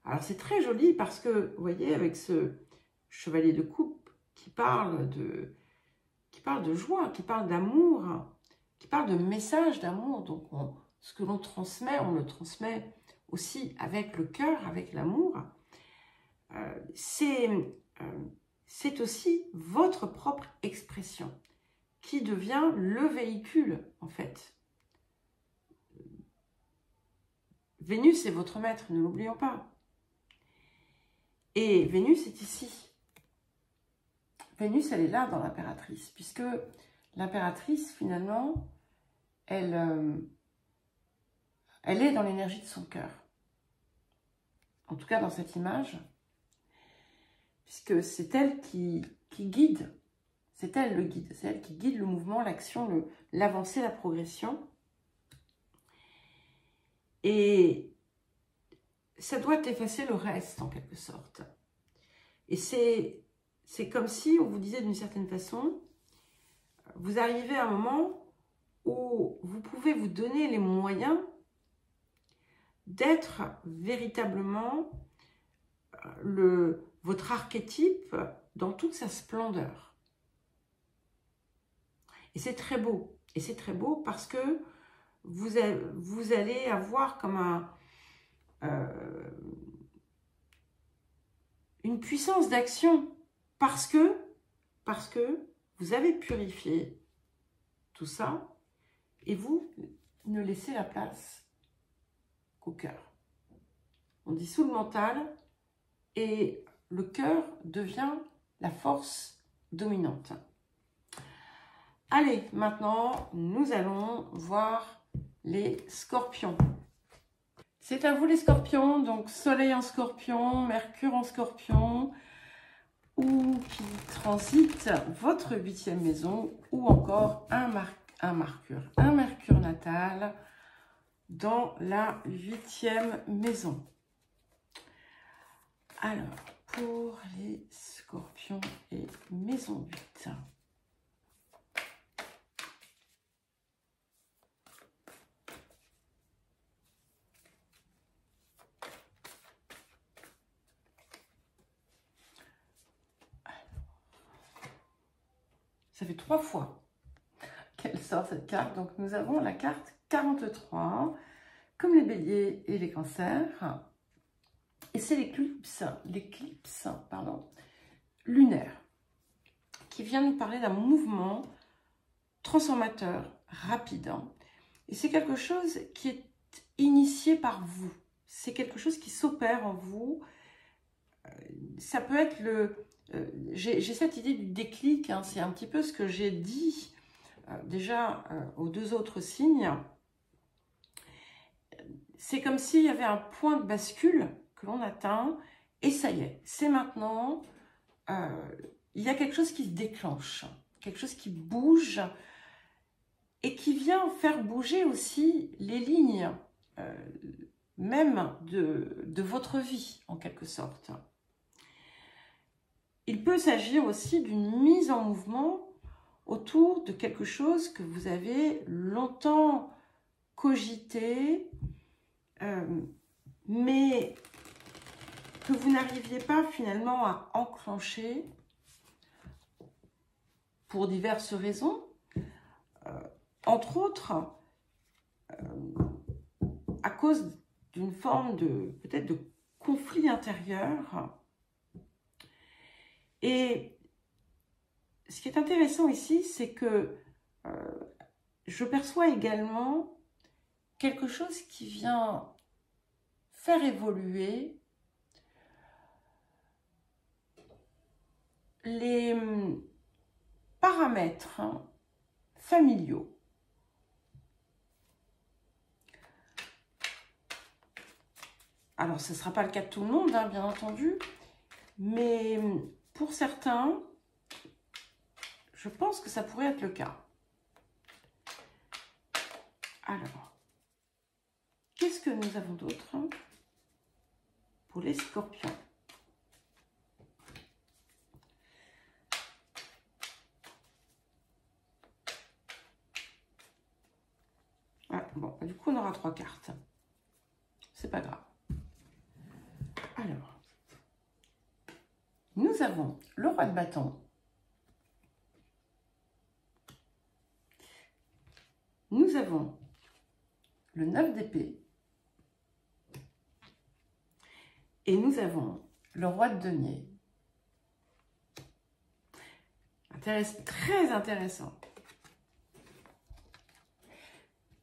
Alors, c'est très joli parce que, vous voyez, avec ce chevalier de coupe qui parle de joie, qui parle d'amour, qui parle de message d'amour. Donc, ce que l'on transmet, on le transmet aussi avec le cœur, avec l'amour. C'est aussi votre propre expression qui devient le véhicule, en fait. Vénus est votre maître, ne l'oublions pas. Et Vénus est ici. Vénus, elle est là dans l'impératrice, puisque l'impératrice, finalement, elle est dans l'énergie de son cœur. En tout cas, dans cette image, puisque c'est elle qui guide. C'est elle le guide. C'est elle qui guide le mouvement, l'action, l'avancée, la progression. Et ça doit effacer le reste, en quelque sorte. Et c'est comme si, on vous disait d'une certaine façon, vous arrivez à un moment où vous pouvez vous donner les moyens d'être véritablement votre archétype dans toute sa splendeur. Et c'est très beau. Et c'est très beau parce que vous allez avoir comme une puissance d'action parce que vous avez purifié tout ça et vous ne laissez la place qu'au cœur. On dissout le mental et le cœur devient la force dominante. Allez, maintenant, nous allons voir les scorpions. C'est à vous les scorpions, donc soleil en scorpion, mercure en scorpion, ou qui transite votre 8e maison, ou encore un mercure natal dans la 8e maison. Alors, pour les scorpions et maison 8. Ça fait 3 fois qu'elle sort cette carte. Donc, nous avons la carte 43, comme les béliers et les cancers. Et c'est l'éclipse lunaire. qui vient nous parler d'un mouvement transformateur, rapide. Hein. Et c'est quelque chose qui est initié par vous. C'est quelque chose qui s'opère en vous. Ça peut être le... j'ai cette idée du déclic, hein, c'est un petit peu ce que j'ai dit déjà aux deux autres signes. C'est comme s'il y avait un point de bascule que l'on atteint, et ça y est, c'est maintenant, il y a quelque chose qui se déclenche, quelque chose qui bouge, et qui vient faire bouger aussi les lignes, même de votre vie, en quelque sorte. Il peut s'agir aussi d'une mise en mouvement autour de quelque chose que vous avez longtemps cogité, mais que vous n'arriviez pas finalement à enclencher pour diverses raisons, entre autres à cause d'une forme de peut-être de conflit intérieur. Et ce qui est intéressant ici, c'est que je perçois également quelque chose qui vient faire évoluer les paramètres familiaux. Alors, ce ne sera pas le cas de tout le monde, hein, bien entendu, mais pour certains, je pense que ça pourrait être le cas. Alors, qu'est-ce que nous avons d'autre pour les scorpions? Ah, bon, du coup, on aura 3 cartes. C'est pas grave. Alors, nous avons le roi de bâton. Nous avons le 9 d'épée. Et nous avons le roi de denier. Très intéressant.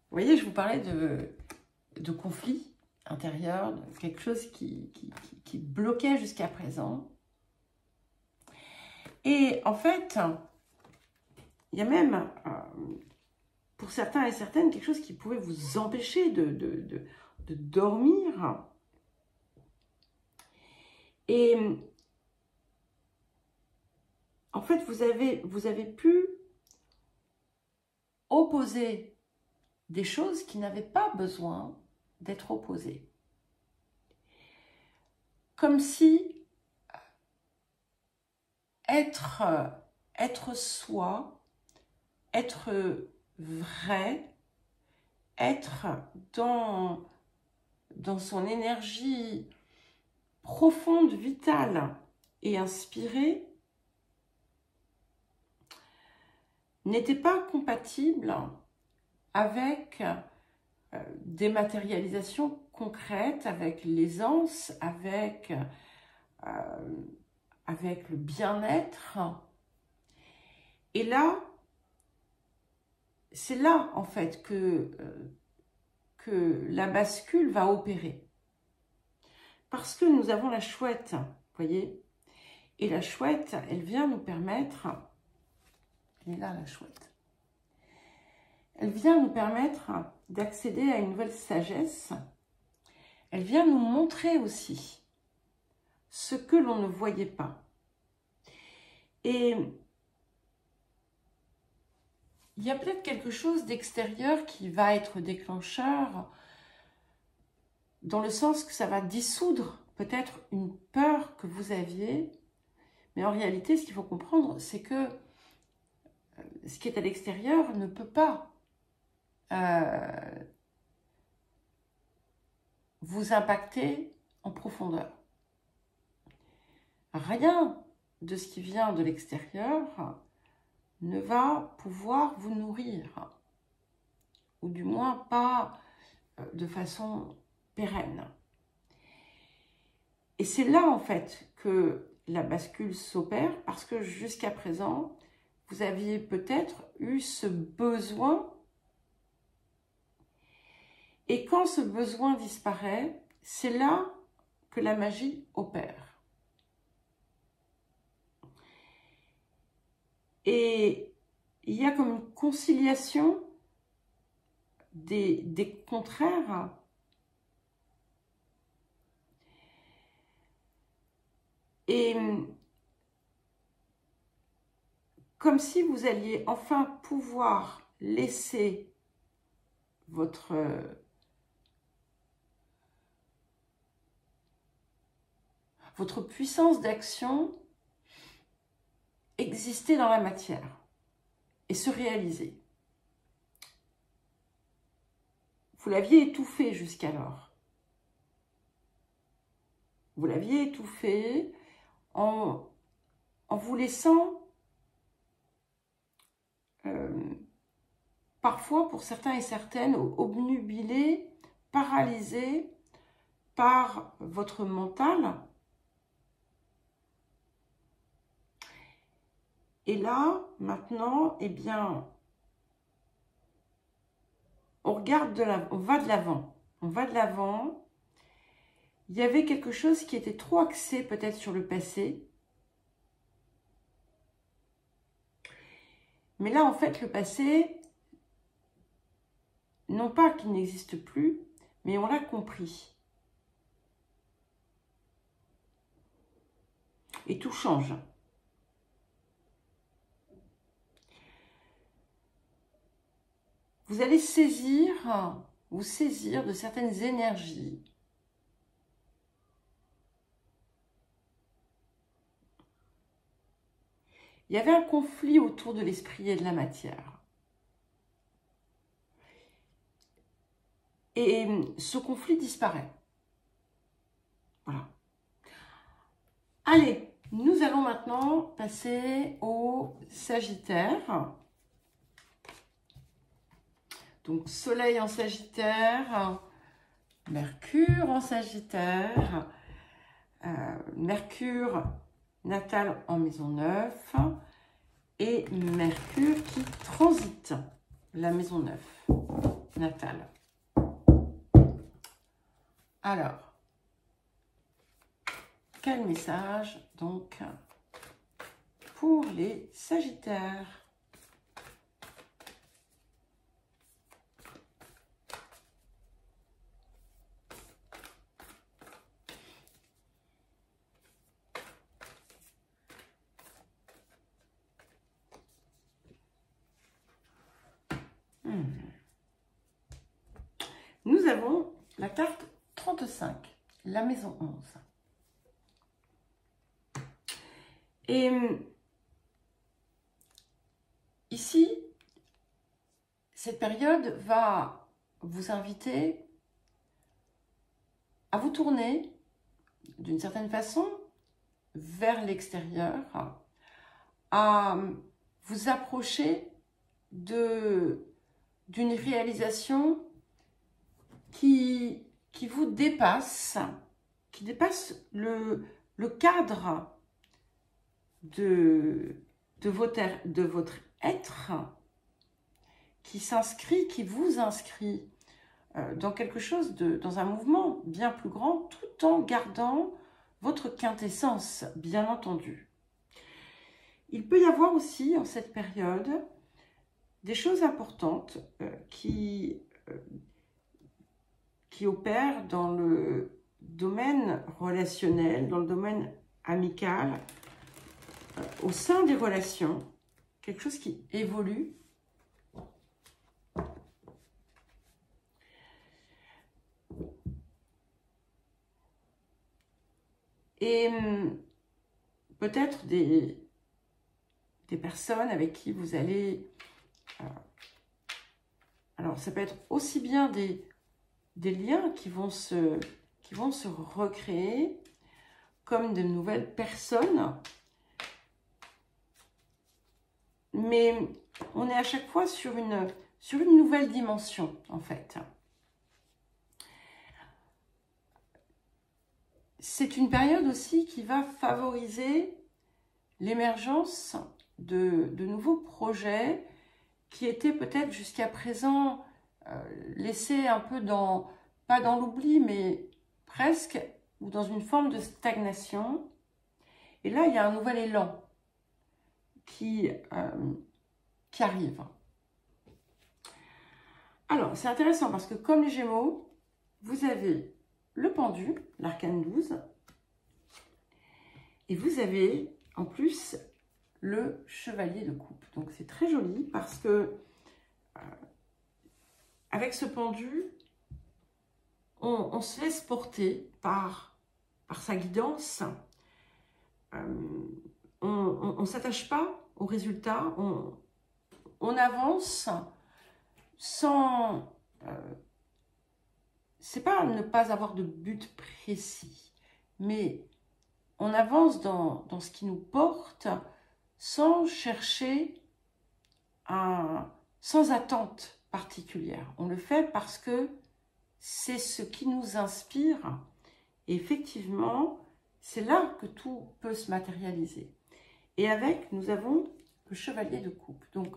Vous voyez, je vous parlais de conflit intérieur, de quelque chose qui bloquait jusqu'à présent. Et en fait, il y a même, pour certains et certaines, quelque chose qui pouvait vous empêcher de dormir. Et en fait, vous avez pu opposer des choses qui n'avaient pas besoin d'être opposées. Comme si être soi, être vrai, être dans son énergie profonde, vitale et inspirée, n'était pas compatible avec des matérialisations concrètes, avec l'aisance, avec le bien-être. Et là, c'est là en fait que la bascule va opérer. Parce que nous avons la chouette, vous voyez, et la chouette, elle vient nous permettre, elle est là la chouette, elle vient nous permettre d'accéder à une nouvelle sagesse, elle vient nous montrer aussi ce que l'on ne voyait pas. Et il y a peut-être quelque chose d'extérieur qui va être déclencheur, dans le sens que ça va dissoudre peut-être une peur que vous aviez. Mais en réalité, ce qu'il faut comprendre, c'est que ce qui est à l'extérieur ne peut pas vous impacter en profondeur. Rien de ce qui vient de l'extérieur ne va pouvoir vous nourrir, ou du moins pas de façon pérenne. Et c'est là en fait que la bascule s'opère, parce que jusqu'à présent, vous aviez peut-être eu ce besoin. Et quand ce besoin disparaît, c'est là que la magie opère. Et il y a comme une conciliation des contraires. Et comme si vous alliez enfin pouvoir laisser votre puissance d'action exister dans la matière et se réaliser. Vous l'aviez étouffé jusqu'alors. Vous l'aviez étouffé en vous laissant parfois, pour certains et certaines, obnubilés, paralysés par votre mental. Et là, maintenant, eh bien, on regarde on va de l'avant. On va de l'avant. Il y avait quelque chose qui était trop axé peut-être sur le passé. Mais là, en fait, le passé, non pas qu'il n'existe plus, mais on l'a compris. Et tout change. Vous allez vous saisir de certaines énergies. Il y avait un conflit autour de l'esprit et de la matière. Et ce conflit disparaît. Voilà. Allez, nous allons maintenant passer au Sagittaire. Donc, Soleil en Sagittaire, Mercure en Sagittaire, Mercure natal en maison 9 et Mercure qui transite la maison 9 natale. Alors, quel message donc pour les Sagittaires? Nous avons la carte 35, la maison 11. Et ici, cette période va vous inviter à vous tourner d'une certaine façon vers l'extérieur, à vous approcher d'une réalisation qui vous dépasse, qui dépasse le cadre de votre être, qui s'inscrit, qui vous inscrit dans quelque chose, dans un mouvement bien plus grand, tout en gardant votre quintessence, bien entendu. Il peut y avoir aussi, en cette période, des choses importantes qui opèrent dans le domaine relationnel, dans le domaine amical, au sein des relations, quelque chose qui évolue. Et peut-être des personnes avec qui vous allez... alors, ça peut être aussi bien des liens qui vont se recréer, comme de nouvelles personnes. Mais on est à chaque fois sur une nouvelle dimension, en fait. C'est une période aussi qui va favoriser l'émergence de nouveaux projets qui étaient peut-être jusqu'à présent laissés un peu pas dans l'oubli, mais presque, ou dans une forme de stagnation. Et là, il y a un nouvel élan qui arrive. Alors, c'est intéressant parce que comme les Gémeaux, vous avez le pendu, l'arcane 12, et vous avez en plus le chevalier de coupe. Donc, c'est très joli parce que avec ce pendu, on se laisse porter par sa guidance. On ne s'attache pas au résultat. On avance sans... c'est pas ne pas avoir de but précis, mais on avance dans ce qui nous porte sans chercher sans attente particulière. On le fait parce que c'est ce qui nous inspire. Et effectivement, c'est là que tout peut se matérialiser. Et avec, nous avons le chevalier de coupe. Donc,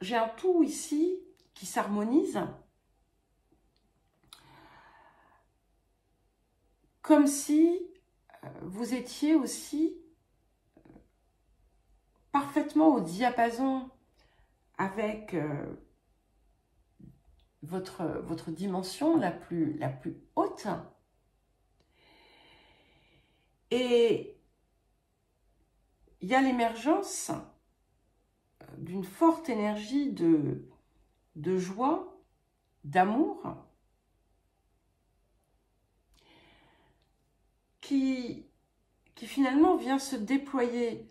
j'ai un tout ici qui s'harmonise. Comme si vous étiez aussi parfaitement au diapason avec votre dimension la plus haute. Et il y a l'émergence d'une forte énergie de joie, d'amour, qui finalement vient se déployer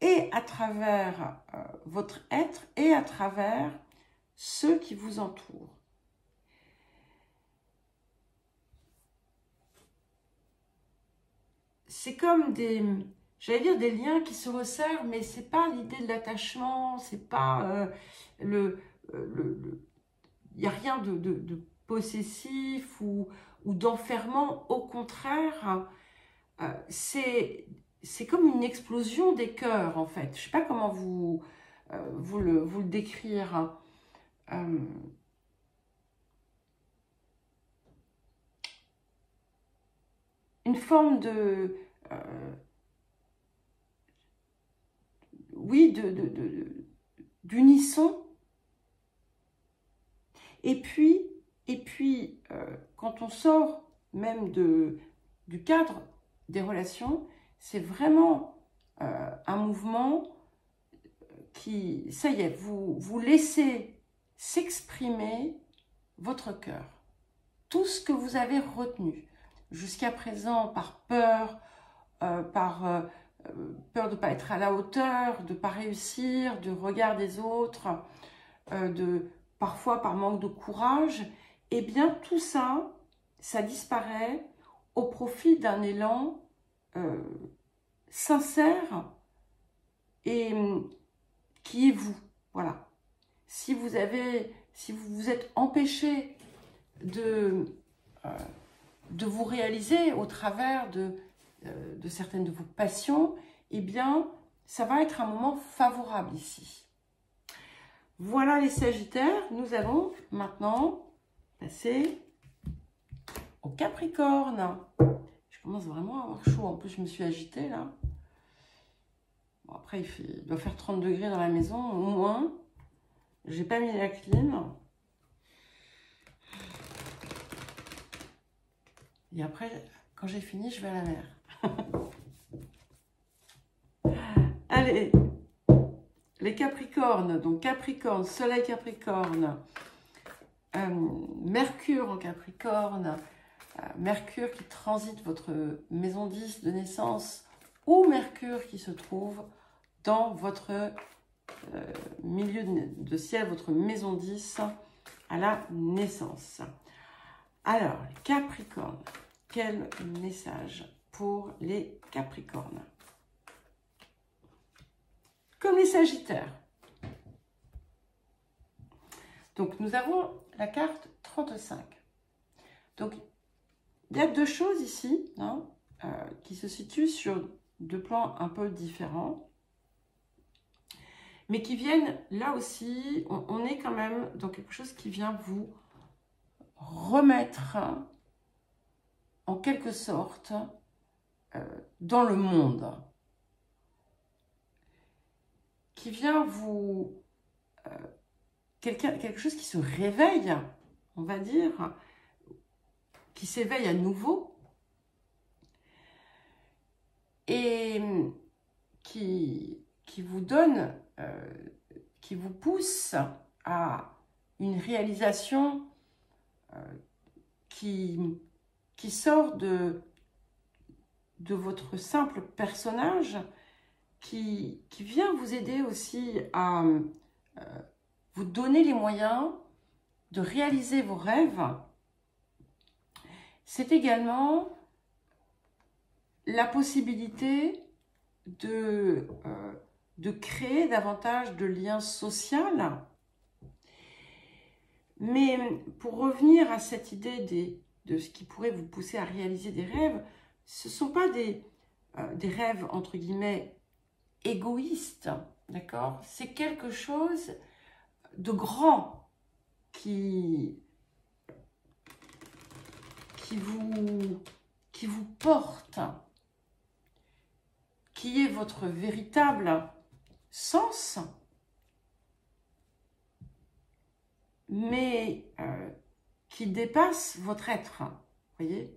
et à travers votre être et à travers ceux qui vous entourent. C'est comme j'allais dire des liens qui se resserrent, mais c'est pas l'idée de l'attachement, c'est pas il n'y a rien de possessif ou d'enfermant. Au contraire, c'est comme une explosion des cœurs, en fait. Je ne sais pas comment vous le décrire. Une forme oui, d'unisson. Et puis quand on sort même du cadre des relations, c'est vraiment un mouvement qui, ça y est, vous laissez s'exprimer votre cœur. Tout ce que vous avez retenu jusqu'à présent par peur, peur de ne pas être à la hauteur, de ne pas réussir, du regard des autres, parfois par manque de courage, eh bien tout ça, ça disparaît au profit d'un élan sincère et qui est vous. Voilà. Si vous vous êtes empêché de vous réaliser au travers de certaines de vos passions, eh bien, ça va être un moment favorable ici. Voilà les Sagittaires, nous allons maintenant passer au Capricorne. Je commence vraiment à avoir chaud, en plus je me suis agitée là. Bon, après il doit faire 30 degrés dans la maison, au moins. J'ai pas mis la clim. Et après, quand j'ai fini, je vais à la mer. Allez, les Capricornes, donc Capricorne, Soleil Capricorne, Mercure en Capricorne, Mercure qui transite votre maison 10 de naissance, ou Mercure qui se trouve dans votre milieu de ciel, votre maison 10 à la naissance. Alors, Capricorne, quel message pour les Capricornes? Comme les Sagittaires. Donc, nous avons la carte 35. Donc, il y a deux choses ici hein, qui se situent sur deux plans un peu différents, mais qui viennent, là aussi, on est quand même dans quelque chose qui vient vous remettre, en quelque sorte, dans le monde, qui vient vous... quelque chose qui se réveille, on va dire, qui s'éveille à nouveau, et qui vous donne, qui vous pousse à une réalisation qui sort de votre simple personnage, qui vient vous aider aussi à vous donner les moyens de réaliser vos rêves. C'est également la possibilité de créer davantage de liens sociaux. Mais pour revenir à cette idée de ce qui pourrait vous pousser à réaliser des rêves, ce ne sont pas des rêves, entre guillemets, égoïstes, d'accord? C'est quelque chose de grand qui vous porte, qui est votre véritable sens, mais qui dépasse votre être, voyez?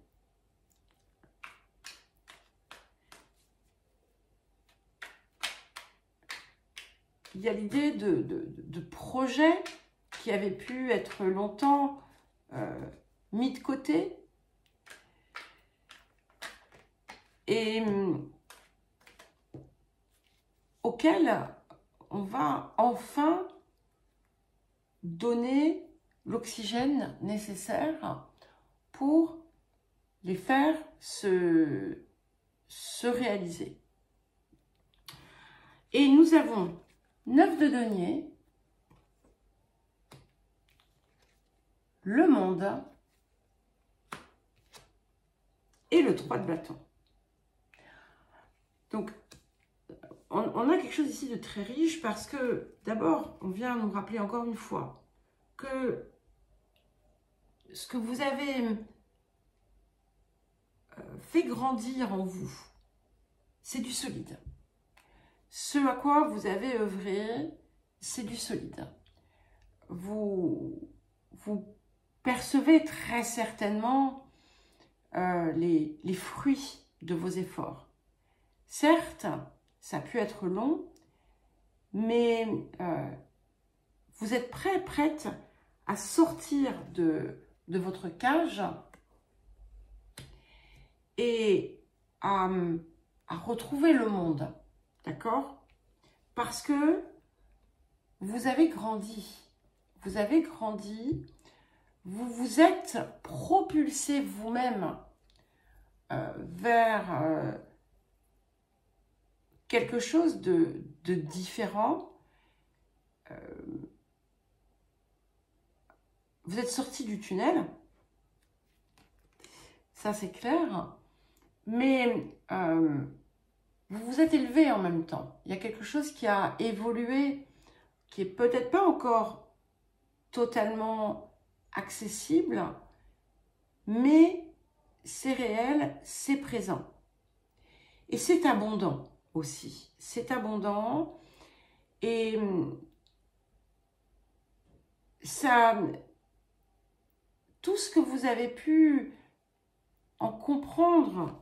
Il y a l'idée de projets qui avaient pu être longtemps mis de côté et auxquels on va enfin donner l'oxygène nécessaire pour les faire se réaliser. Et nous avons 9 de denier, le monde et le 3 de bâton. Donc, on a quelque chose ici de très riche parce que, d'abord, on vient nous rappeler encore une fois que ce que vous avez fait grandir en vous, c'est du solide. Ce à quoi vous avez œuvré, c'est du solide. Vous percevez très certainement les fruits de vos efforts. Certes, ça a pu être long, mais vous êtes prête à sortir de votre cage et à retrouver le monde, d'accord? Parce que vous avez grandi, vous vous êtes propulsé vous-même vers quelque chose de différent. Vous êtes sorti du tunnel, ça c'est clair, mais vous vous êtes élevé en même temps. Il y a quelque chose qui a évolué, qui est peut-être pas encore totalement accessible, mais c'est réel, c'est présent. Et c'est abondant aussi. C'est abondant et ça, tout ce que vous avez pu en comprendre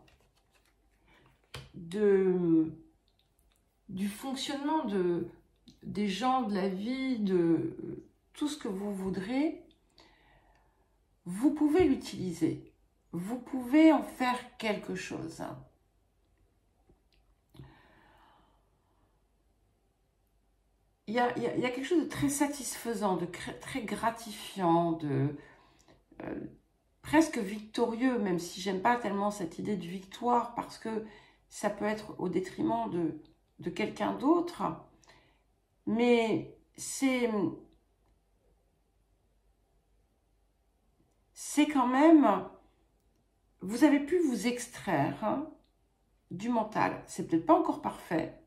du fonctionnement des gens, de la vie, de tout ce que vous voudrez, vous pouvez l'utiliser. Vous pouvez en faire quelque chose. Il y a quelque chose de très satisfaisant, de très gratifiant, de presque victorieux, même si j'aime pas tellement cette idée de victoire, parce que ça peut être au détriment de quelqu'un d'autre. Mais c'est quand même, vous avez pu vous extraire du mental. C'est peut-être pas encore parfait,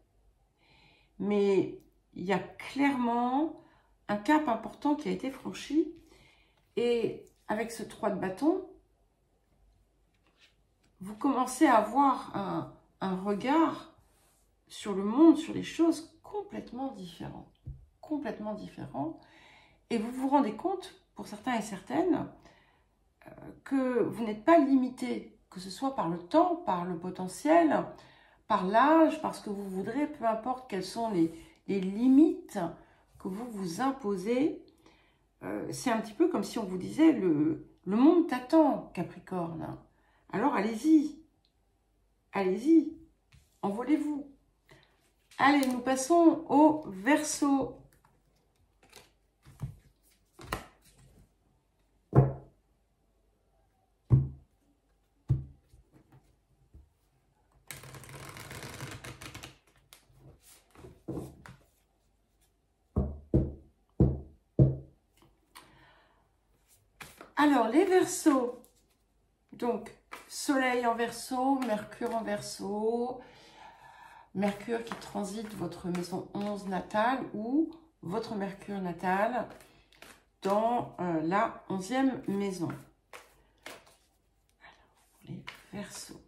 mais il y a clairement un cap important qui a été franchi. Et avec ce 3 de bâton, vous commencez à avoir un regard sur le monde, sur les choses complètement différent. Complètement différent. Et vous vous rendez compte, pour certains et certaines, que vous n'êtes pas limité, que ce soit par le temps, par le potentiel, par l'âge, par ce que vous voudrez, peu importe quelles sont les limites que vous vous imposez. C'est un petit peu comme si on vous disait, le monde t'attend, Capricorne. Alors allez-y, allez-y, envolez-vous. Allez, nous passons au Verseau. Alors, les Verseaux, donc Soleil en Verseau, Mercure en Verseau, Mercure qui transite votre maison 11 natale ou votre Mercure natale dans la 11e maison. Alors, les Verseaux.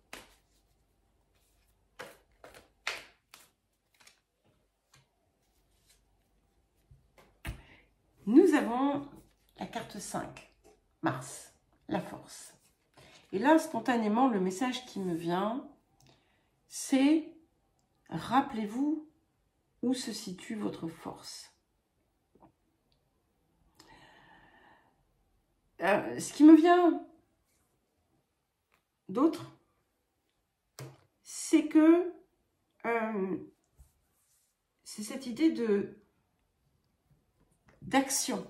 Nous avons la carte 5, Mars, la force. Et là, spontanément, le message qui me vient, c'est rappelez-vous où se situe votre force. Ce qui me vient d'autre, c'est que c'est cette idée d'action,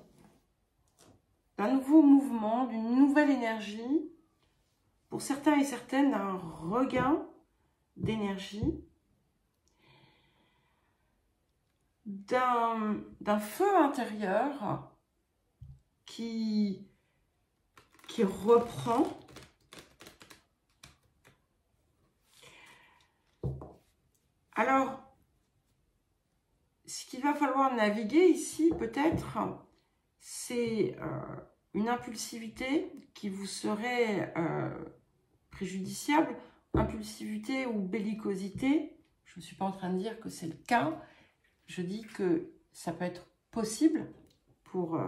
d'un nouveau mouvement, d'une nouvelle énergie, pour certains et certaines, d'un regain d'énergie, d'un feu intérieur qui reprend. Alors, ce qu'il va falloir naviguer ici, peut-être, c'est une impulsivité qui vous serait préjudiciable, impulsivité ou bellicosité. Je ne suis pas en train de dire que c'est le cas. Je dis que ça peut être possible pour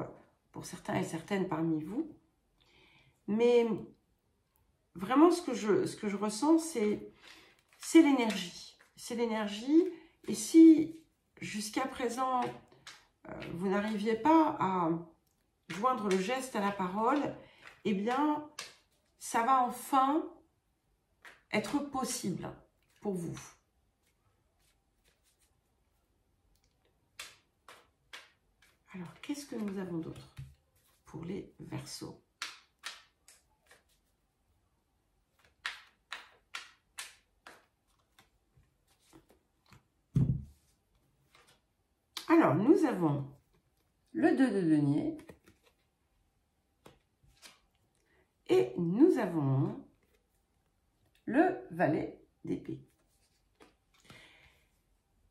certains et certaines parmi vous. Mais vraiment, ce que je ressens, c'est l'énergie. C'est l'énergie. Et si, jusqu'à présent, vous n'arriviez pas à joindre le geste à la parole, eh bien, ça va enfin être possible pour vous. Alors, qu'est-ce que nous avons d'autre pour les Verseaux? Alors, nous avons le 2 de denier et nous avons le valet d'épée.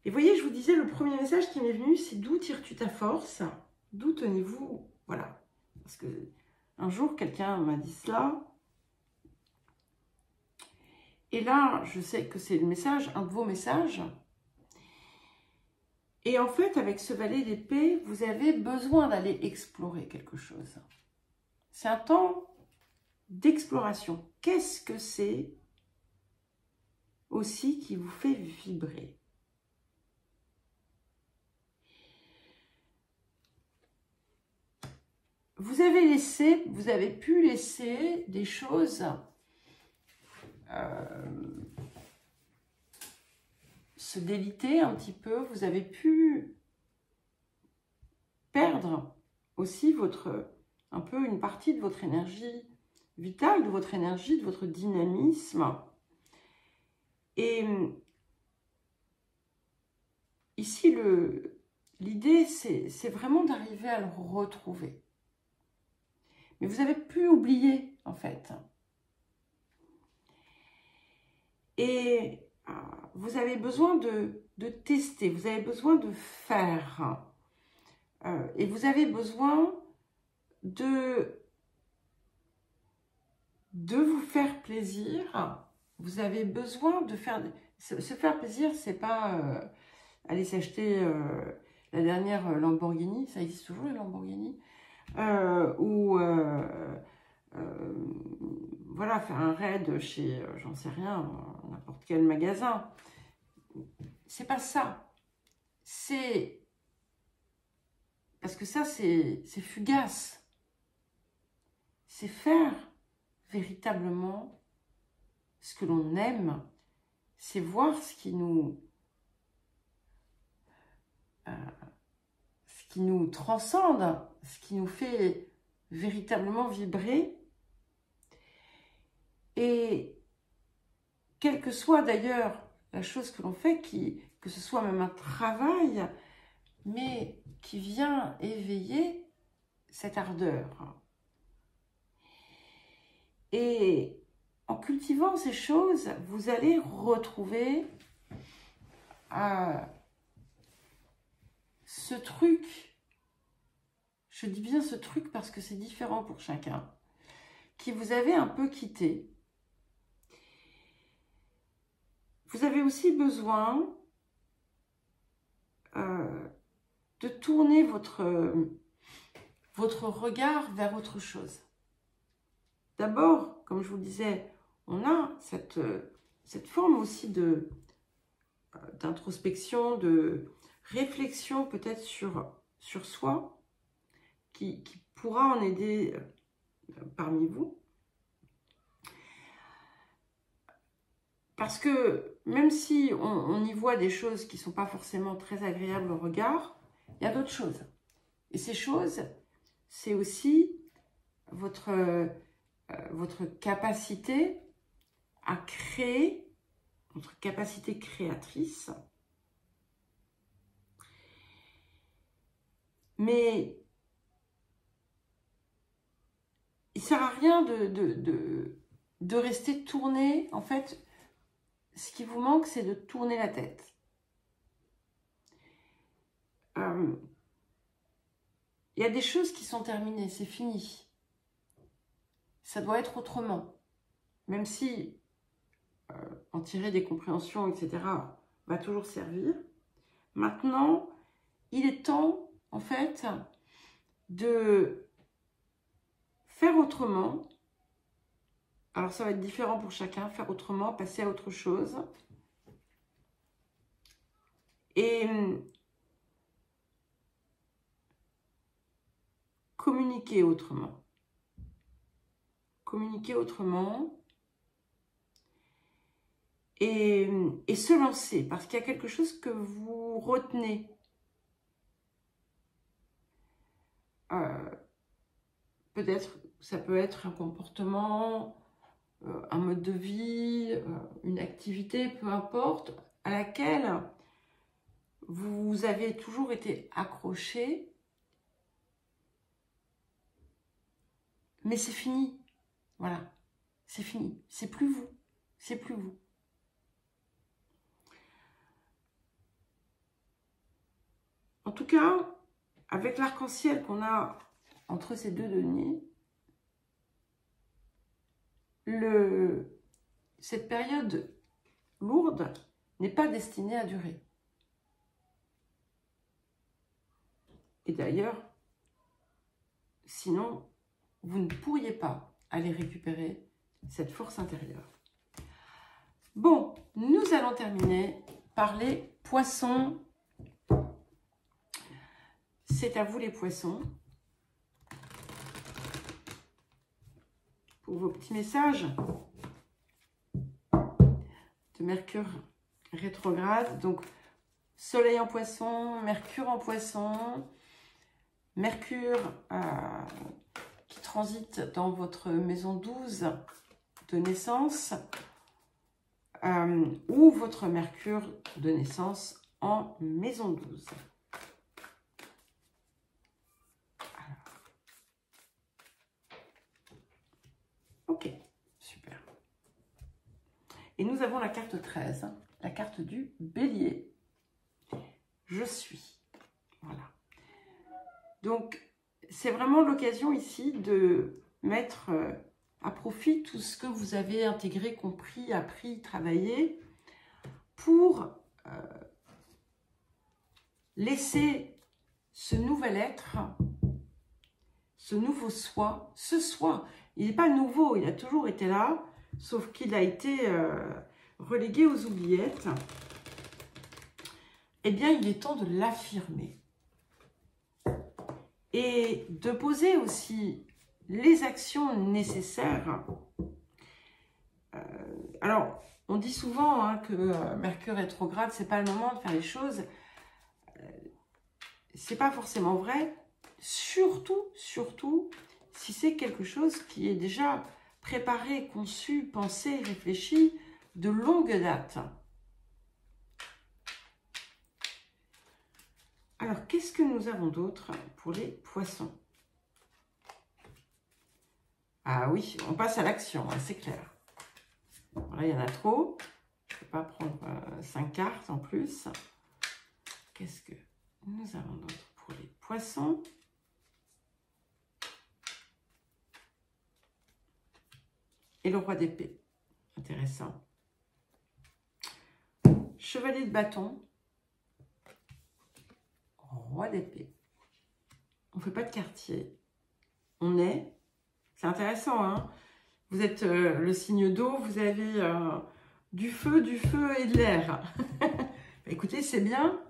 Et voyez, je vous disais, le premier message qui m'est venu, c'est d'où tires-tu ta force? D'où tenez-vous? Voilà. Parce que un jour, quelqu'un m'a dit cela. Et là, je sais que c'est le message, un de vos messages. Et en fait, avec ce valet d'épée, vous avez besoin d'aller explorer quelque chose. C'est un temps d'exploration. Qu'est-ce que c'est aussi qui vous fait vibrer? Vous avez pu laisser des choses se déliter un petit peu. Vous avez pu perdre aussi un peu une partie de votre énergie vitale, de votre énergie, de votre dynamisme. Et ici, l'idée, c'est vraiment d'arriver à le retrouver. Mais vous avez pu oublier, en fait. Et vous avez besoin de tester, vous avez besoin de faire. Et vous avez besoin de vous faire plaisir. Vous avez besoin de faire... Se faire plaisir, c'est pas aller s'acheter la dernière Lamborghini. Ça existe toujours, les Lamborghini. Ou... voilà, faire un raid chez, j'en sais rien, n'importe quel magasin. C'est pas ça. C'est... Parce que ça, c'est fugace. C'est faire véritablement ce que l'on aime. C'est voir ce qui nous transcende, ce qui nous fait véritablement vibrer. Et quelle que soit d'ailleurs la chose que l'on fait, que ce soit même un travail, mais qui vient éveiller cette ardeur. Et en cultivant ces choses, vous allez retrouver ce truc, je dis bien ce truc parce que c'est différent pour chacun, qui vous avait un peu quitté. Vous avez aussi besoin de tourner votre regard vers autre chose. D'abord, comme je vous le disais, on a cette forme aussi d'introspection, de réflexion peut-être sur soi, qui pourra en aider parmi vous. Parce que même si on y voit des choses qui ne sont pas forcément très agréables au regard, il y a d'autres choses. Et ces choses, c'est aussi votre capacité à créer, votre capacité créatrice. Mais il ne sert à rien de rester tourné. En fait, ce qui vous manque, c'est de tourner la tête. Il y a des choses qui sont terminées, c'est fini. Ça doit être autrement. Même si en tirer des compréhensions, etc., va toujours servir. Maintenant, il est temps, en fait, de faire autrement. Alors, ça va être différent pour chacun, faire autrement, passer à autre chose. Et communiquer autrement. Communiquer autrement. Et se lancer, parce qu'il y a quelque chose que vous retenez. Peut-être, ça peut être un comportement, un mode de vie, une activité, peu importe, à laquelle vous avez toujours été accroché, mais c'est fini. Voilà, c'est fini. C'est plus vous. C'est plus vous. En tout cas, avec l'arc-en-ciel qu'on a entre ces deux deniers, cette période lourde n'est pas destinée à durer. Et d'ailleurs, sinon, vous ne pourriez pas aller récupérer cette force intérieure. Bon, nous allons terminer par les poissons. C'est à vous les poissons. Pour vos petits messages de Mercure rétrograde. Donc, Soleil en poisson, Mercure en poisson, Mercure qui transite dans votre maison 12 de naissance ou votre Mercure de naissance en maison 12. Ok, super. Et nous avons la carte 13. la carte du Bélier. Je suis. Voilà. Donc, c'est vraiment l'occasion ici de mettre à profit tout ce que vous avez intégré, compris, appris, travaillé pour laisser ce nouvel être, ce nouveau soi, ce soi. Il n'est pas nouveau, il a toujours été là, sauf qu'il a été relégué aux oubliettes. Eh bien, il est temps de l'affirmer. Et de poser aussi les actions nécessaires. Alors, on dit souvent hein, que Mercure rétrograde, c'est pas le moment de faire les choses. C'est pas forcément vrai. Surtout si c'est quelque chose qui est déjà préparé, conçu, pensé, réfléchi de longue date. Alors, qu'est-ce que nous avons d'autre pour les poissons? Ah oui, on passe à l'action, hein, c'est clair. Voilà, il y en a trop. Je ne peux pas prendre 5 cartes en plus. Qu'est-ce que nous avons d'autre pour les poissons? Et le roi d'épée. Intéressant. Chevalier de bâton. Roi d'épée. On ne fait pas de quartier. On est... C'est intéressant, hein? Vous êtes le signe d'eau, vous avez du feu et de l'air. Écoutez, c'est bien.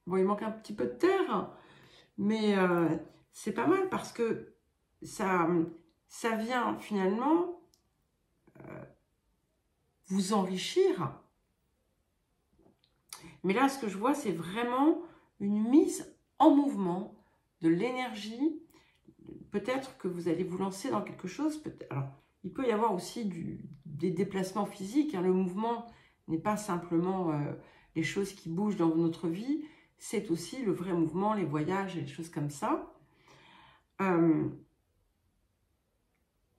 Bon, il manque un petit peu de terre, mais c'est pas mal parce que ça vient finalement vous enrichir. Mais là, ce que je vois, c'est vraiment une mise en mouvement de l'énergie. Peut-être que vous allez vous lancer dans quelque chose. Alors, il peut y avoir aussi des déplacements physiques. Hein. Le mouvement n'est pas simplement les choses qui bougent dans notre vie. C'est aussi le vrai mouvement, les voyages et les choses comme ça.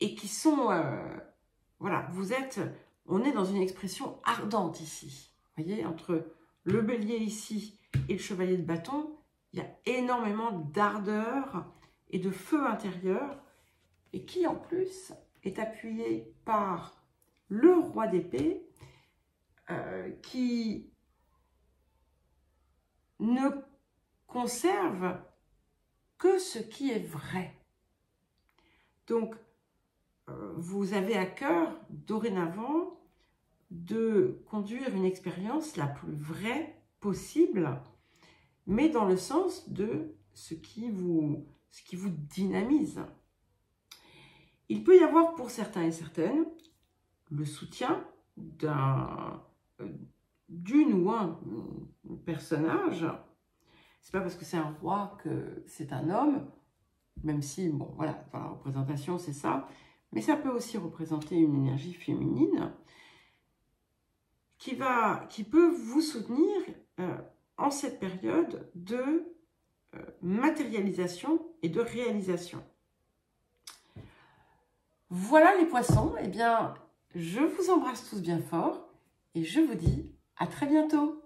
Et qui sont... voilà, on est dans une expression ardente ici. Vous voyez, entre le bélier ici et le chevalier de bâton, il y a énormément d'ardeur et de feu intérieur, et qui en plus est appuyé par le roi d'épée, qui ne conserve que ce qui est vrai. Donc, vous avez à cœur, dorénavant, de conduire une expérience la plus vraie possible, mais dans le sens de ce qui vous dynamise. Il peut y avoir pour certains et certaines le soutien d'une ou un personnage. C'est pas parce que c'est un roi que c'est un homme, même si, bon, voilà, dans la représentation, c'est ça. Mais ça peut aussi représenter une énergie féminine qui peut vous soutenir en cette période de matérialisation et de réalisation. Voilà les poissons, eh bien, je vous embrasse tous bien fort et je vous dis à très bientôt.